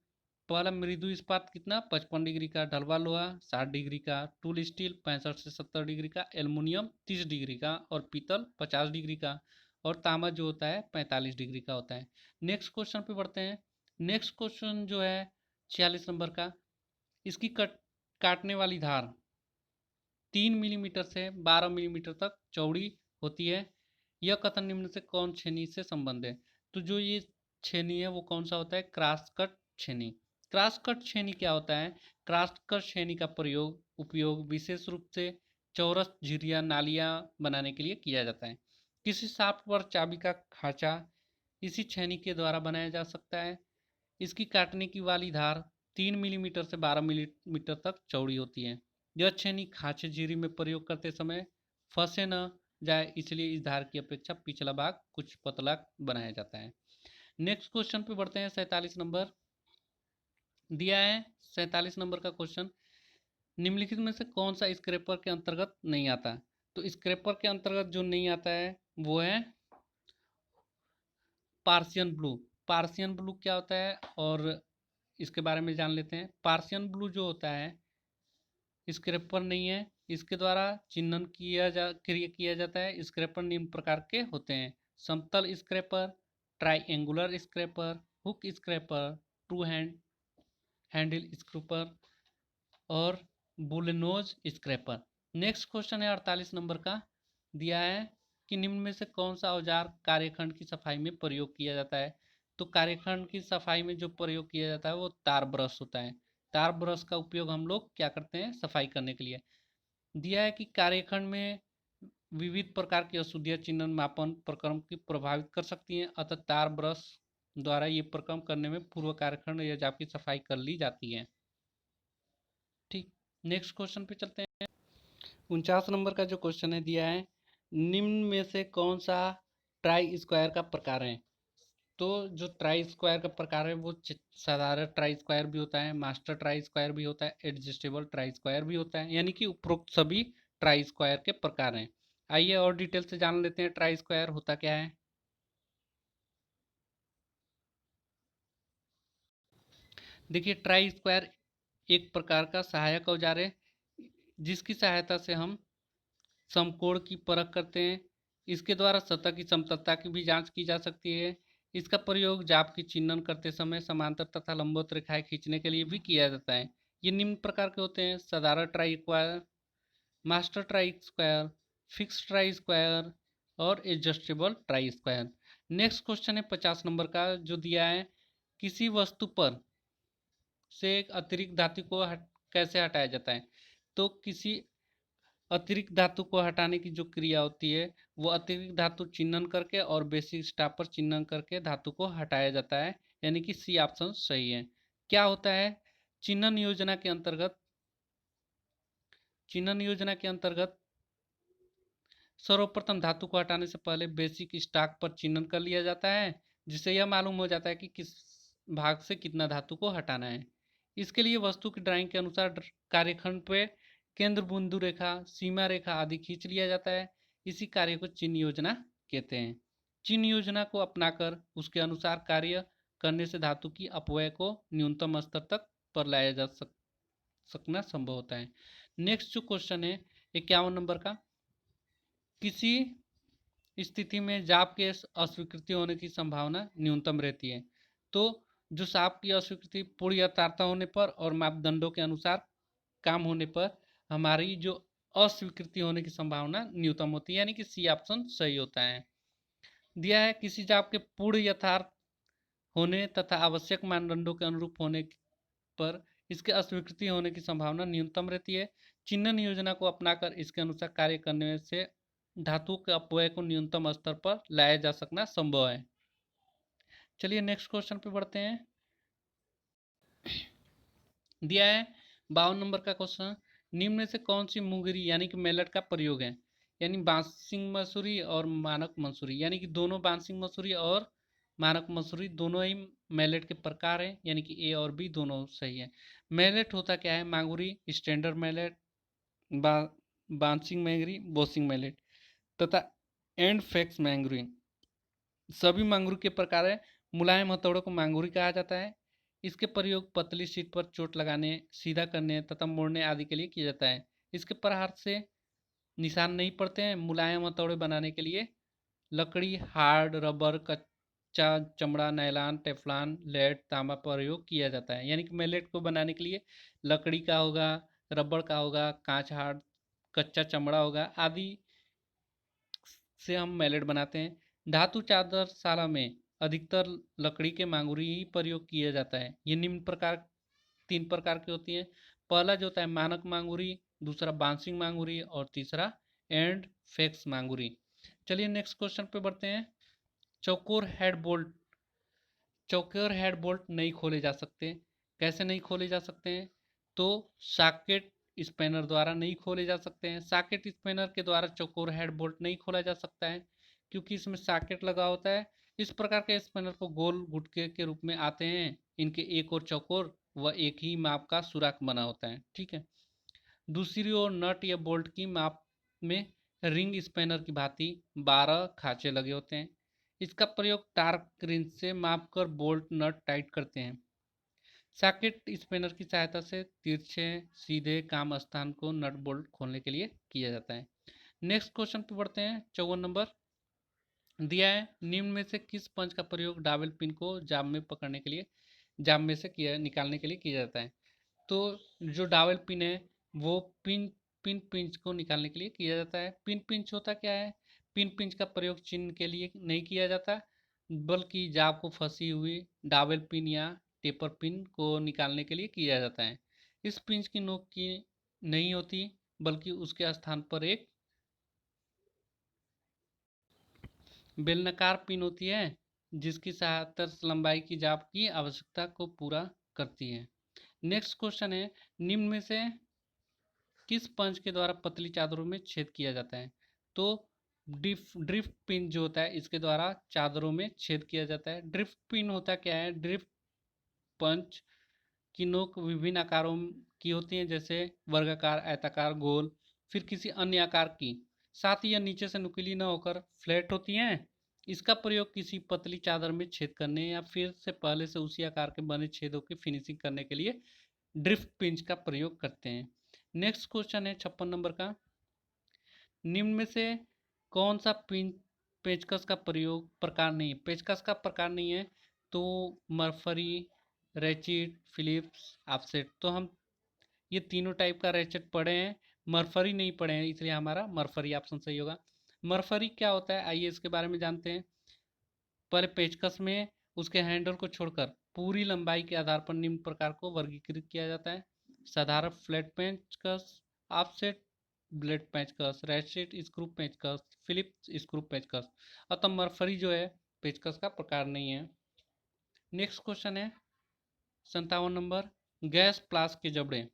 पहला मृदु इस्पात कितना 55 डिग्री का, ढलवा लोहा 60 डिग्री का, टूल स्टील 65 से 70 डिग्री का, एल्युमिनियम 30 डिग्री का और पीतल 50 डिग्री का, और तांबा जो होता है 45 डिग्री का होता है। नेक्स्ट क्वेश्चन पे बढ़ते हैं। नेक्स्ट क्वेश्चन जो है 46 नंबर का, इसकी काटने वाली धार 3 मिलीमीटर से 12 मिलीमीटर तक चौड़ी होती है। यह कथन निम्न से कौन छेनी से संबंध है? तो जो ये छेनी है वो कौन सा होता है? क्रॉस कट छेनी। क्रॉस कट छेनी क्या होता है? क्रॉस कट छेनी का उपयोग विशेष रूप से चौरस झिर्रियाँ नालियाँ बनाने के लिए किया जाता है। किसी शाफ्ट पर चाबी का खांचा इसी छेनी के द्वारा बनाया जा सकता है। इसकी काटने की वाली धार 3 मिलीमीटर से 12 मिलीमीटर तक चौड़ी होती है। यह छेनी खांचे झिरी में प्रयोग करते समय फंसे न जाए, इसलिए इस धार की अपेक्षा पिछला भाग कुछ पतला बनाया जाता है। नेक्स्ट क्वेश्चन पे बढ़ते हैं। 47 नंबर दिया है। 47 नंबर का क्वेश्चन, निम्नलिखित में से कौन सा स्क्रैपर के अंतर्गत नहीं आता? तो स्क्रैपर के अंतर्गत जो नहीं आता है वो है पार्शियन ब्लू। पार्शियन ब्लू क्या होता है और इसके बारे में जान लेते हैं। पार्शियन ब्लू जो होता है स्क्रैपर नहीं है। इसके द्वारा चिन्हन क्रिया किया जाता है। स्क्रैपर निम्न प्रकार के होते हैं: समतल scraper, triangular scraper, hook scraper, two handle scraper और बुलेनोज स्क्रैपर। नेक्स्ट क्वेश्चन है 48 नंबर का, दिया है कि निम्न में से कौन सा औजार कार्यखंड की सफाई में प्रयोग किया जाता है? तो कार्यखंड की सफाई में जो प्रयोग किया जाता है वो तार ब्रश होता है। तार ब्रश का उपयोग हम लोग क्या करते हैं? सफाई करने के लिए। दिया है कि कार्यखंड में विविध प्रकार की अशुद्धियां चिन्हन मापन प्रक्रम की प्रभावित कर सकती हैं, अतः तार ब्रश द्वारा ये प्रक्रम करने में पूर्व कार्यखंड या जाप की सफाई कर ली जाती है। ठीक, नेक्स्ट क्वेश्चन पे चलते हैं। 49 नंबर का जो क्वेश्चन है दिया है, निम्न में से कौन सा ट्राई स्क्वायर का प्रकार है? तो जो ट्राई स्क्वायर का प्रकार है वो साधारण ट्राई स्क्वायर भी होता है, मास्टर ट्राई स्क्वायर भी होता है, एडजस्टेबल ट्राई स्क्वायर भी होता है, यानी कि उपरोक्त सभी ट्राई स्क्वायर के प्रकार हैं। आइए और डिटेल से जान लेते हैं ट्राई स्क्वायर होता क्या है। देखिए, ट्राई स्क्वायर एक प्रकार का सहायक औजार है जिसकी सहायता से हम समकोण की परख करते हैं। इसके द्वारा सतह की समतलता की भी जांच की जा सकती है। इसका प्रयोग जाप की चिन्हन करते समय समांतर तथा लंबवत रेखाएं खींचने के लिए भी किया जाता है। ये निम्न प्रकार के होते हैं: साधारण try square, master try square, fix try square और adjustable try square. Next question है 50 नंबर का जो दिया है, किसी वस्तु पर से एक अतिरिक्त धातु को कैसे हटाया जाता है? तो किसी अतिरिक्त धातु को हटाने की जो क्रिया होती है वो अतिरिक्त धातु चिन्हन करके और बेसिक स्टाफ पर चिन्हन करके धातु को हटाया जाता है, यानी कि सी ऑप्शन सही है। क्या होता है? चिन्हन योजना के अंतर्गत चिन्हन योजना के अंतर्गत सर्वप्रथम धातु को हटाने से पहले बेसिक स्टॉक पर चिन्हन कर लिया जाता है, जिससे यह मालूम हो जाता है कि किस भाग से कितना धातु को हटाना है। इसके लिए वस्तु की ड्राइंग के अनुसार कार्यखंड पे केंद्र बिंदु रेखा, सीमा रेखा आदि खींच लिया जाता है। इसी कार्य को चिन्ह योजना कहते हैं। चिन्ह योजना को अपनाकर उसके अनुसार कार्य करने से धातु की अपव्यय को न्यूनतम स्तर तक पर लाया जा सकना संभव होता है। नेक्स्ट जो क्वेश्चन है 51 नंबर का, किसी स्थिति में जाप के अस्वीकृति होने की संभावना न्यूनतम रहती है? तो जो साप की अस्वीकृति पूर्ण यथार्थता होने पर और मापदंडों के अनुसार काम होने पर हमारी जो अस्वीकृति होने की संभावना न्यूनतम होती है, यानी कि सी ऑप्शन सही होता है। दिया है, किसी जाप के पूर्ण यथार्थ होने तथा आवश्यक मानदंडों के अनुरूप होने पर इसके अस्वीकृति होने की संभावना न्यूनतम रहती है। चिन्हन योजना को अपनाकर इसके अनुसार कार्य करने से धातु के अपव्यय को न्यूनतम स्तर पर लाया जा सकना संभव है। चलिए नेक्स्ट क्वेश्चन पे बढ़ते हैं। दिया है 52 नंबर का क्वेश्चन, निम्न में से कौन सी मुंगरी यानी कि मेलट का प्रयोग है? यानी बांसिंग मसूरी और मानक मसूरी, यानी कि दोनों बांसिंग मसूरी और मानक मसूरी दोनों ही मेलेट के प्रकार हैं, यानी कि ए और बी दोनों सही है। मेलेट होता क्या है? मांगुरी, स्टैंडर्ड मेलेट, बांसिंग मैंगरी, बोसिंग मैलेट तथा एंड फेक्स मैंगरी। सभी मांगुर के प्रकार है। मुलायम हथौड़ों को मांगुरी कहा जाता है। इसके प्रयोग पतली शीट पर चोट लगाने, सीधा करने तथा मोड़ने आदि के लिए किया जाता है। इसके प्रहार से निशान नहीं पड़ते हैं। मुलायम हथौड़े बनाने के लिए लकड़ी, हार्ड, रबर, कच्चा चमड़ा, नायलॉन, टेफ्लॉन, लेड, तांबा प्रयोग किया जाता है। यानी कि मैलेट को बनाने के लिए लकड़ी का होगा, रबर का होगा, कांच, हार्ड, कच्चा चमड़ा होगा आदि से हम मैलेट बनाते हैं। धातु चादरशाला में अधिकतर लकड़ी के मांगुरी ही प्रयोग किया जाता है। ये निम्न प्रकार 3 प्रकार की होती है। पहला जो होता है मानक मांगुरी, दूसरा बांसिंग मांगुरी और तीसरा एंड फेक्स मांगुरी। चलिए नेक्स्ट क्वेश्चन पे बढ़ते हैं। चौकोर हेड बोल्ट, चौकोर हेड बोल्ट नहीं खोले जा सकते। कैसे नहीं खोले जा सकते हैं? तो सॉकेट स्पैनर द्वारा नहीं खोले जा सकते हैं। सॉकेट स्पैनर के द्वारा चौकोर हेड बोल्ट नहीं खोला जा सकता है क्योंकि इसमें सॉकेट लगा होता है। इस प्रकार के स्पैनर को गोल गुटके के रूप में आते हैं। इनके एक और चौकोर व एक ही माप का सुराख बना होता है। ठीक है। दूसरी ओर नट या बोल्ट की माप में रिंग स्पैनर की भांति 12 खांचे लगे होते हैं। इसका प्रयोग टार्क रिंच से माप कर बोल्ट नट टाइट करते हैं। सॉकेट स्पैनर की सहायता से तिरछे सीधे काम स्थान को नट बोल्ट खोलने के लिए किया जाता है। नेक्स्ट क्वेश्चन पे बढ़ते हैं। 54 नंबर दिया है, निम्न में से किस पंच का प्रयोग डाबल पिन को जाम में पकड़ने के लिए, जाम में से किया निकालने के लिए किया जाता है? तो जो डाबल पिन है वो पिन पिंच को निकालने के लिए किया जाता है। पिन पिंच होता क्या है? पिन पिंच का प्रयोग चिन्ह के लिए नहीं किया जाता बल्कि जाब को फंसी हुई डाबल पिन या टेपर पिन को निकालने के लिए किया जाता है। इस पिंच की नोक की नहीं होती बल्कि उसके स्थान पर एक बेलनाकार पिन होती है जिसकी सहायता लंबाई की जाब की आवश्यकता को पूरा करती है। नेक्स्ट क्वेश्चन है, निम्न में से किस पंच के द्वारा पतली चादरों में छेद किया जाता है? तो ड्रिफ्ट पिन जो होता है इसके द्वारा चादरों में छेद किया जाता है। ड्रिफ्ट पिन होता क्या है? ड्रिफ्ट पंच की नोक विभिन्न आकारों की होती हैं जैसे वर्गाकार, आयताकार, गोल, फिर किसी अन्य आकार की। साथ ही यह नीचे से नुकीली न होकर फ्लैट होती हैं। इसका प्रयोग किसी पतली चादर में छेद करने या फिर से पहले से उसी आकार के बने छेदों की फिनिशिंग करने के लिए ड्रिफ्ट पिंच का प्रयोग करते हैं। नेक्स्ट क्वेश्चन है 56 नंबर का, निम्न में से कौन सा पिंच पेचकस का प्रयोग प्रकार नहीं है? पेचकस का प्रकार नहीं है तो मरफरी, रैचिट, फिलिप्स, ऑफसेट। तो हम ये तीनों टाइप का रैचेट पढ़े हैं, मरफरी नहीं पढ़े हैं, इसलिए हमारा मरफरी ऑप्शन सही होगा। मरफरी क्या होता है आइए इसके बारे में जानते हैं। पहले पेचकस में उसके हैंडल को छोड़कर पूरी लंबाई के आधार पर निम्न प्रकार को वर्गीकृत किया जाता है। साधारण फ्लैट पेचकस, ऑफसेट ब्लेड पेचकस, रैचेट स्क्रू पेचकस, फिलिप्स स्क्रू पेचकस। अतः मरफरी जो है पेचकस का प्रकार नहीं है। नेक्स्ट क्वेश्चन है 57 नंबर, गैस प्लास के जबड़े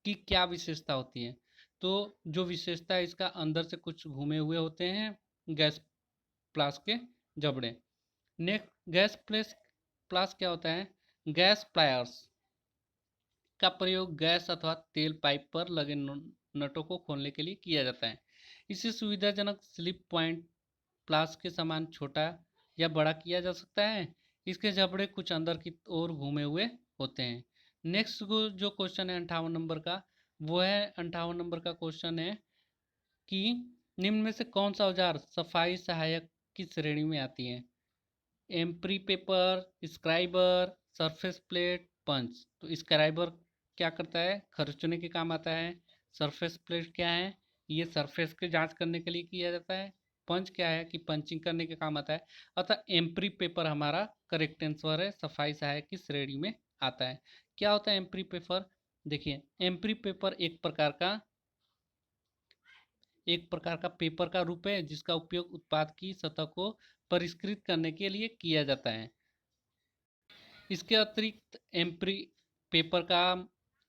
की क्या विशेषता होती है? तो जो विशेषता है इसका अंदर से कुछ घूमे हुए होते हैं गैस प्लास के जबड़े। नेक्स्ट प्लास क्या होता है? गैस प्लायर्स का प्रयोग गैस अथवा तेल पाइप पर लगे नटों को खोलने के लिए किया जाता है। इसे सुविधाजनक स्लिप पॉइंट प्लास के समान छोटा या बड़ा किया जा सकता है। इसके जबड़े कुछ अंदर की ओर घूमे हुए होते हैं। नेक्स्ट जो क्वेश्चन है 58 नंबर का, वो है 58 नंबर का क्वेश्चन है कि निम्न में से कौन सा औजार सफाई सहायक की श्रेणी में आती है? एम्प्री पेपर, स्क्राइबर, सरफेस प्लेट, पंच। तो स्क्राइबर क्या करता है? खर्चने के काम आता है। सरफेस प्लेट क्या है? ये सरफेस की जांच करने के लिए किया जाता है। पंच क्या है कि पंचिंग करने के काम आता है। अतः एम्प्री पेपर हमारा करेक्ट आंसर है, सफाई सहायक की श्रेणी में आता है। क्या होता है एम्प्री पेपर? देखिए एम्प्री पेपर एक प्रकार का पेपर का रूप है जिसका उपयोग उत्पाद की सतह को परिष्कृत करने के लिए किया जाता है। इसके अतिरिक्त एम्प्री पेपर का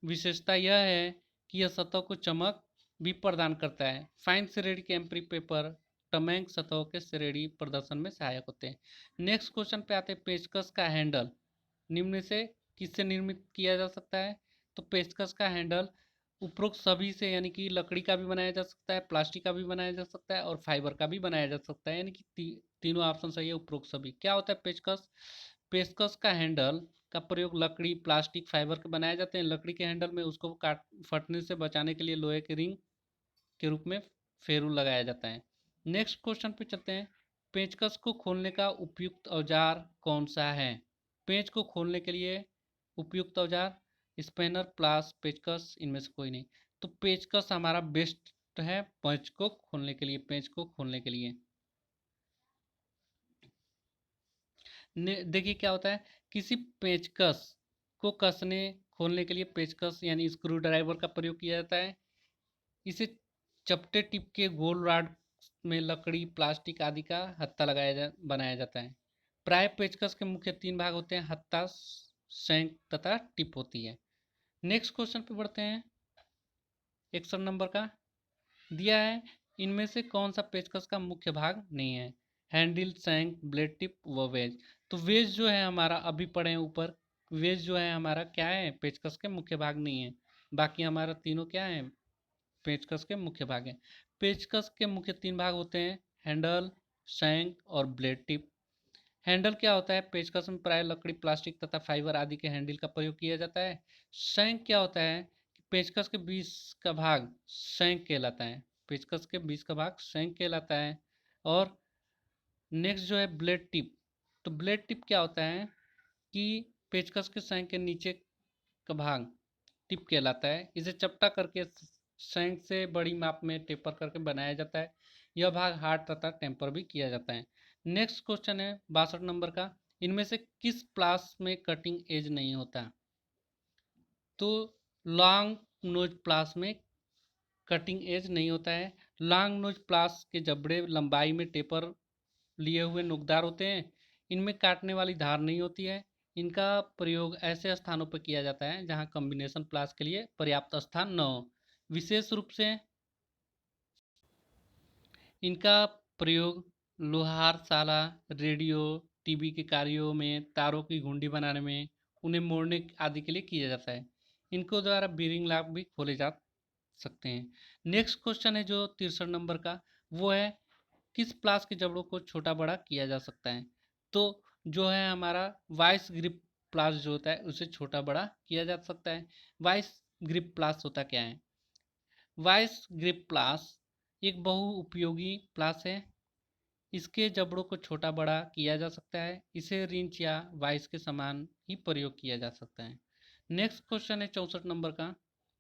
विशेषता यह है कि यह सतह को चमक भी प्रदान करता है। फाइन श्रेणी के एम्प्री पेपर टमैंक सतहों के श्रेणी प्रदर्शन में सहायक होते हैं। नेक्स्ट क्वेश्चन पे आते हैं, पेचकस का हैंडल निम्न से किससे निर्मित किया जा सकता है? तो पेचकस का हैंडल उपरोक्त सभी से यानी कि लकड़ी का भी बनाया जा सकता है, प्लास्टिक का भी बनाया जा सकता है और फाइबर का भी बनाया जा सकता है, यानी कि तीनों ऑप्शन सही है उपरोक्त सभी। क्या होता है पेचकस? पेचकस का हैंडल का प्रयोग लकड़ी, प्लास्टिक, फाइबर के बनाए जाते हैं। लकड़ी के हैंडल में उसको काट फटने से बचाने के लिए लोहे के रिंग के रूप में फेरू लगाया जाता है। नेक्स्ट क्वेश्चन पे चलते हैं। पेचकस को खोलने का उपयुक्त औजार कौन सा है? पेंच को खोलने के लिए उपयुक्त औजार स्पेनर, प्लास, पेचकस, इनमें से कोई नहीं। तो पेचकस हमारा बेस्ट है पेंच को खोलने के लिए, पेंच को खोलने के लिए। देखिए क्या होता है, किसी पेचकस को कसने खोलने के लिए पेचकस यानी स्क्रू ड्राइवर का प्रयोग किया जाता है। इसे चपटे टिप के गोल रॉड में लकड़ी, प्लास्टिक आदि का हत्था बनाया जाता है। प्राय पेचकस के मुख्य तीन भाग होते हैं, हत्था, शंक तथा टिप होती है। नेक्स्ट क्वेश्चन पे बढ़ते हैं। 61 नंबर का दिया है, इनमें से कौन सा पेचकस का मुख्य भाग नहीं है? हैंडल, शंक, ब्लेड टिप व वेज। तो वेज जो है हमारा, अभी पढ़े हैं ऊपर, वेज जो है हमारा क्या है, पेचकस के मुख्य भाग नहीं है। बाकी हमारा तीनों क्या है, पेचकस के मुख्य भाग हैं। पेचकस के मुख्य तीन भाग होते हैं, हैंडल, शंक और ब्लेड टिप। हैंडल क्या होता है, पेचकस में प्राय लकड़ी, प्लास्टिक तथा फाइबर आदि के हैंडल का प्रयोग किया जाता है। शंक क्या होता है, पेचकस के बीच का भाग शंक कहलाता है। पेचकस के बीच का भाग शंक कहलाता है। और नेक्स्ट जो है ब्लेड टिप। तो ब्लेड टिप क्या होता है कि पेचकस के शंक के नीचे का भाग टिप कहलाता है। इसे चपटा करके शंक से बड़ी माप में टेपर करके बनाया जाता है। यह भाग हार्ड तथा टेम्पर भी किया जाता है। नेक्स्ट क्वेश्चन है 62 नंबर का, इनमें से किस प्लास में कटिंग एज नहीं होता? तो लॉन्ग नोज प्लास में कटिंग एज नहीं होता है। लॉन्ग नोज प्लास के जबड़े लंबाई में टेपर लिए हुए नुकदार होते हैं। इनमें काटने वाली धार नहीं होती है। इनका प्रयोग ऐसे स्थानों पर किया जाता है जहां कॉम्बिनेशन प्लास के लिए पर्याप्त स्थान न हो। विशेष रूप से इनका प्रयोग लोहारशाला, रेडियो, टीवी के कार्यों में, तारों की घुंडी बनाने में, उन्हें मोड़ने आदि के लिए किया जाता है। इनको द्वारा बीरिंग लॉक भी खोले जा सकते हैं। नेक्स्ट क्वेश्चन है जो 63 नंबर का, वो है किस प्लास के जबड़ों को छोटा बड़ा किया जा सकता है? तो जो है हमारा वाइस ग्रिप प्लास जो होता है उसे छोटा बड़ा किया जा सकता है। वाइस ग्रिप प्लास होता क्या है? वाइस ग्रिप प्लास एक बहुउपयोगी प्लास है। इसके जबड़ों को छोटा बड़ा किया जा सकता है। इसे रिंच या वाइस के समान ही प्रयोग किया जा सकता है। नेक्स्ट क्वेश्चन है 64 नंबर का,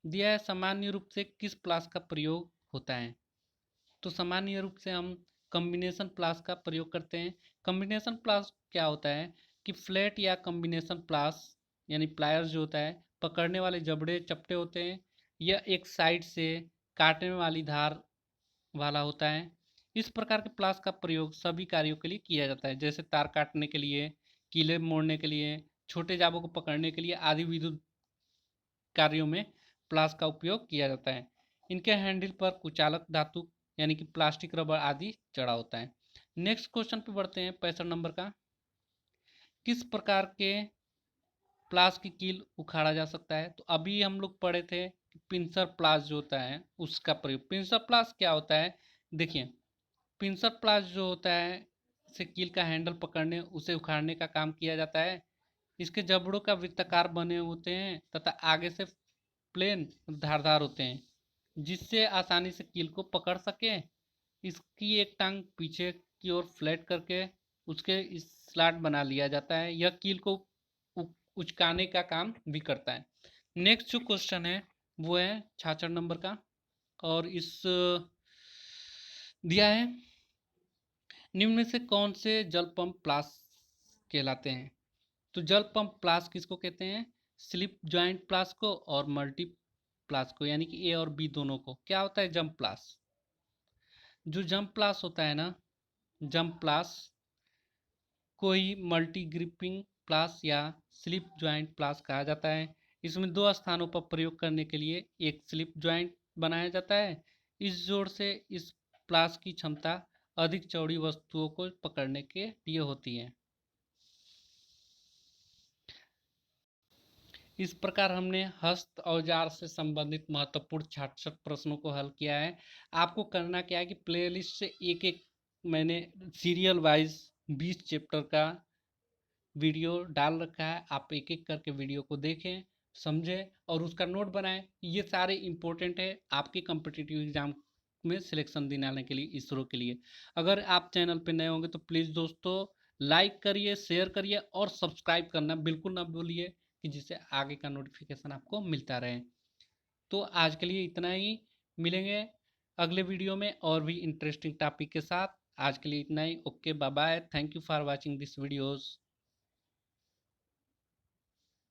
दिया है सामान्य रूप से किस प्लास का प्रयोग होता है? तो सामान्य रूप से हम कॉम्बिनेशन प्लास का प्रयोग करते हैं। कॉम्बिनेशन प्लास क्या होता है कि फ्लैट या कॉम्बिनेशन प्लास यानी प्लायर्स जो होता है, पकड़ने वाले जबड़े चपटे होते हैं। यह एक साइड से काटने वाली धार वाला होता है। इस प्रकार के प्लास का प्रयोग सभी कार्यों के लिए किया जाता है, जैसे तार काटने के लिए, कीले मोड़ने के लिए, छोटे जाबों को पकड़ने के लिए आदि विद्युत कार्यों में प्लास का उपयोग किया जाता है। इनके हैंडल पर कुचालक धातु यानी कि प्लास्टिक, रबर आदि चढ़ा होता है। नेक्स्ट क्वेश्चन पे बढ़ते हैं 65 नंबर का, किस प्रकार के प्लास की कील उखाड़ा जा सकता है? तो अभी हम लोग पढ़े थे कि पिंसर प्लास जो होता है उसका प्रयोग। पिंसर प्लास क्या होता है, देखिए पिंसर प्लास जो होता है से कील का हैंडल पकड़ने उसे उखाड़ने का काम किया जाता है। इसके जबड़ों का वृत्ताकार बने होते हैं तथा आगे से प्लेन धारदार होते हैं, जिससे आसानी से कील को पकड़ सके। इसकी एक टांग पीछे की ओर फ्लैट करके उसके इस स्लॉट बना लिया जाता है। यह कील को उचकाने का काम भी करता है। नेक्स्ट जो क्वेश्चन है वो है 66 नंबर का, और इस दिया है निम्न में से कौन से जल पंप प्लास कहलाते हैं? तो जल पंप प्लास किसको कहते हैं? स्लिप जॉइंट प्लास को और मल्टी प्लास को, यानी कि ए और बी दोनों को। क्या होता है जंप प्लास? जो जंप प्लास होता है ना, जंप प्लास को ही मल्टी ग्रिपिंग प्लास या स्लिप जॉइंट प्लास कहा जाता है। इसमें दो स्थानों पर प्रयोग करने के लिए एक स्लिप जॉइंट बनाया जाता है। इस जोड़ से इस प्लास की क्षमता अधिक चौड़ी वस्तुओं को पकड़ने के लिए होती है। इस प्रकार हमने हस्त औजार से संबंधित महत्वपूर्ण 66 प्रश्नों को हल किया है। आपको करना क्या है कि प्लेलिस्ट से एक एक मैंने सीरियल वाइज 20 चैप्टर का वीडियो डाल रखा है। आप एक एक करके वीडियो को देखें, समझें और उसका नोट बनाएं। ये सारे इंपॉर्टेंट है आपके कम्पिटिटिव एग्जाम में सिलेक्शन दिलाने के लिए, इसरो के लिए। अगर आप चैनल पे नए होंगे तो प्लीज़ दोस्तों लाइक करिए, शेयर करिए और सब्सक्राइब करना बिल्कुल ना भूलिए, कि जिससे आगे का नोटिफिकेशन आपको मिलता रहे। तो आज के लिए इतना ही, मिलेंगे अगले वीडियो में और भी इंटरेस्टिंग टॉपिक के साथ। आज के लिए इतना ही। Okay, bye bye, thank you for watching this videos.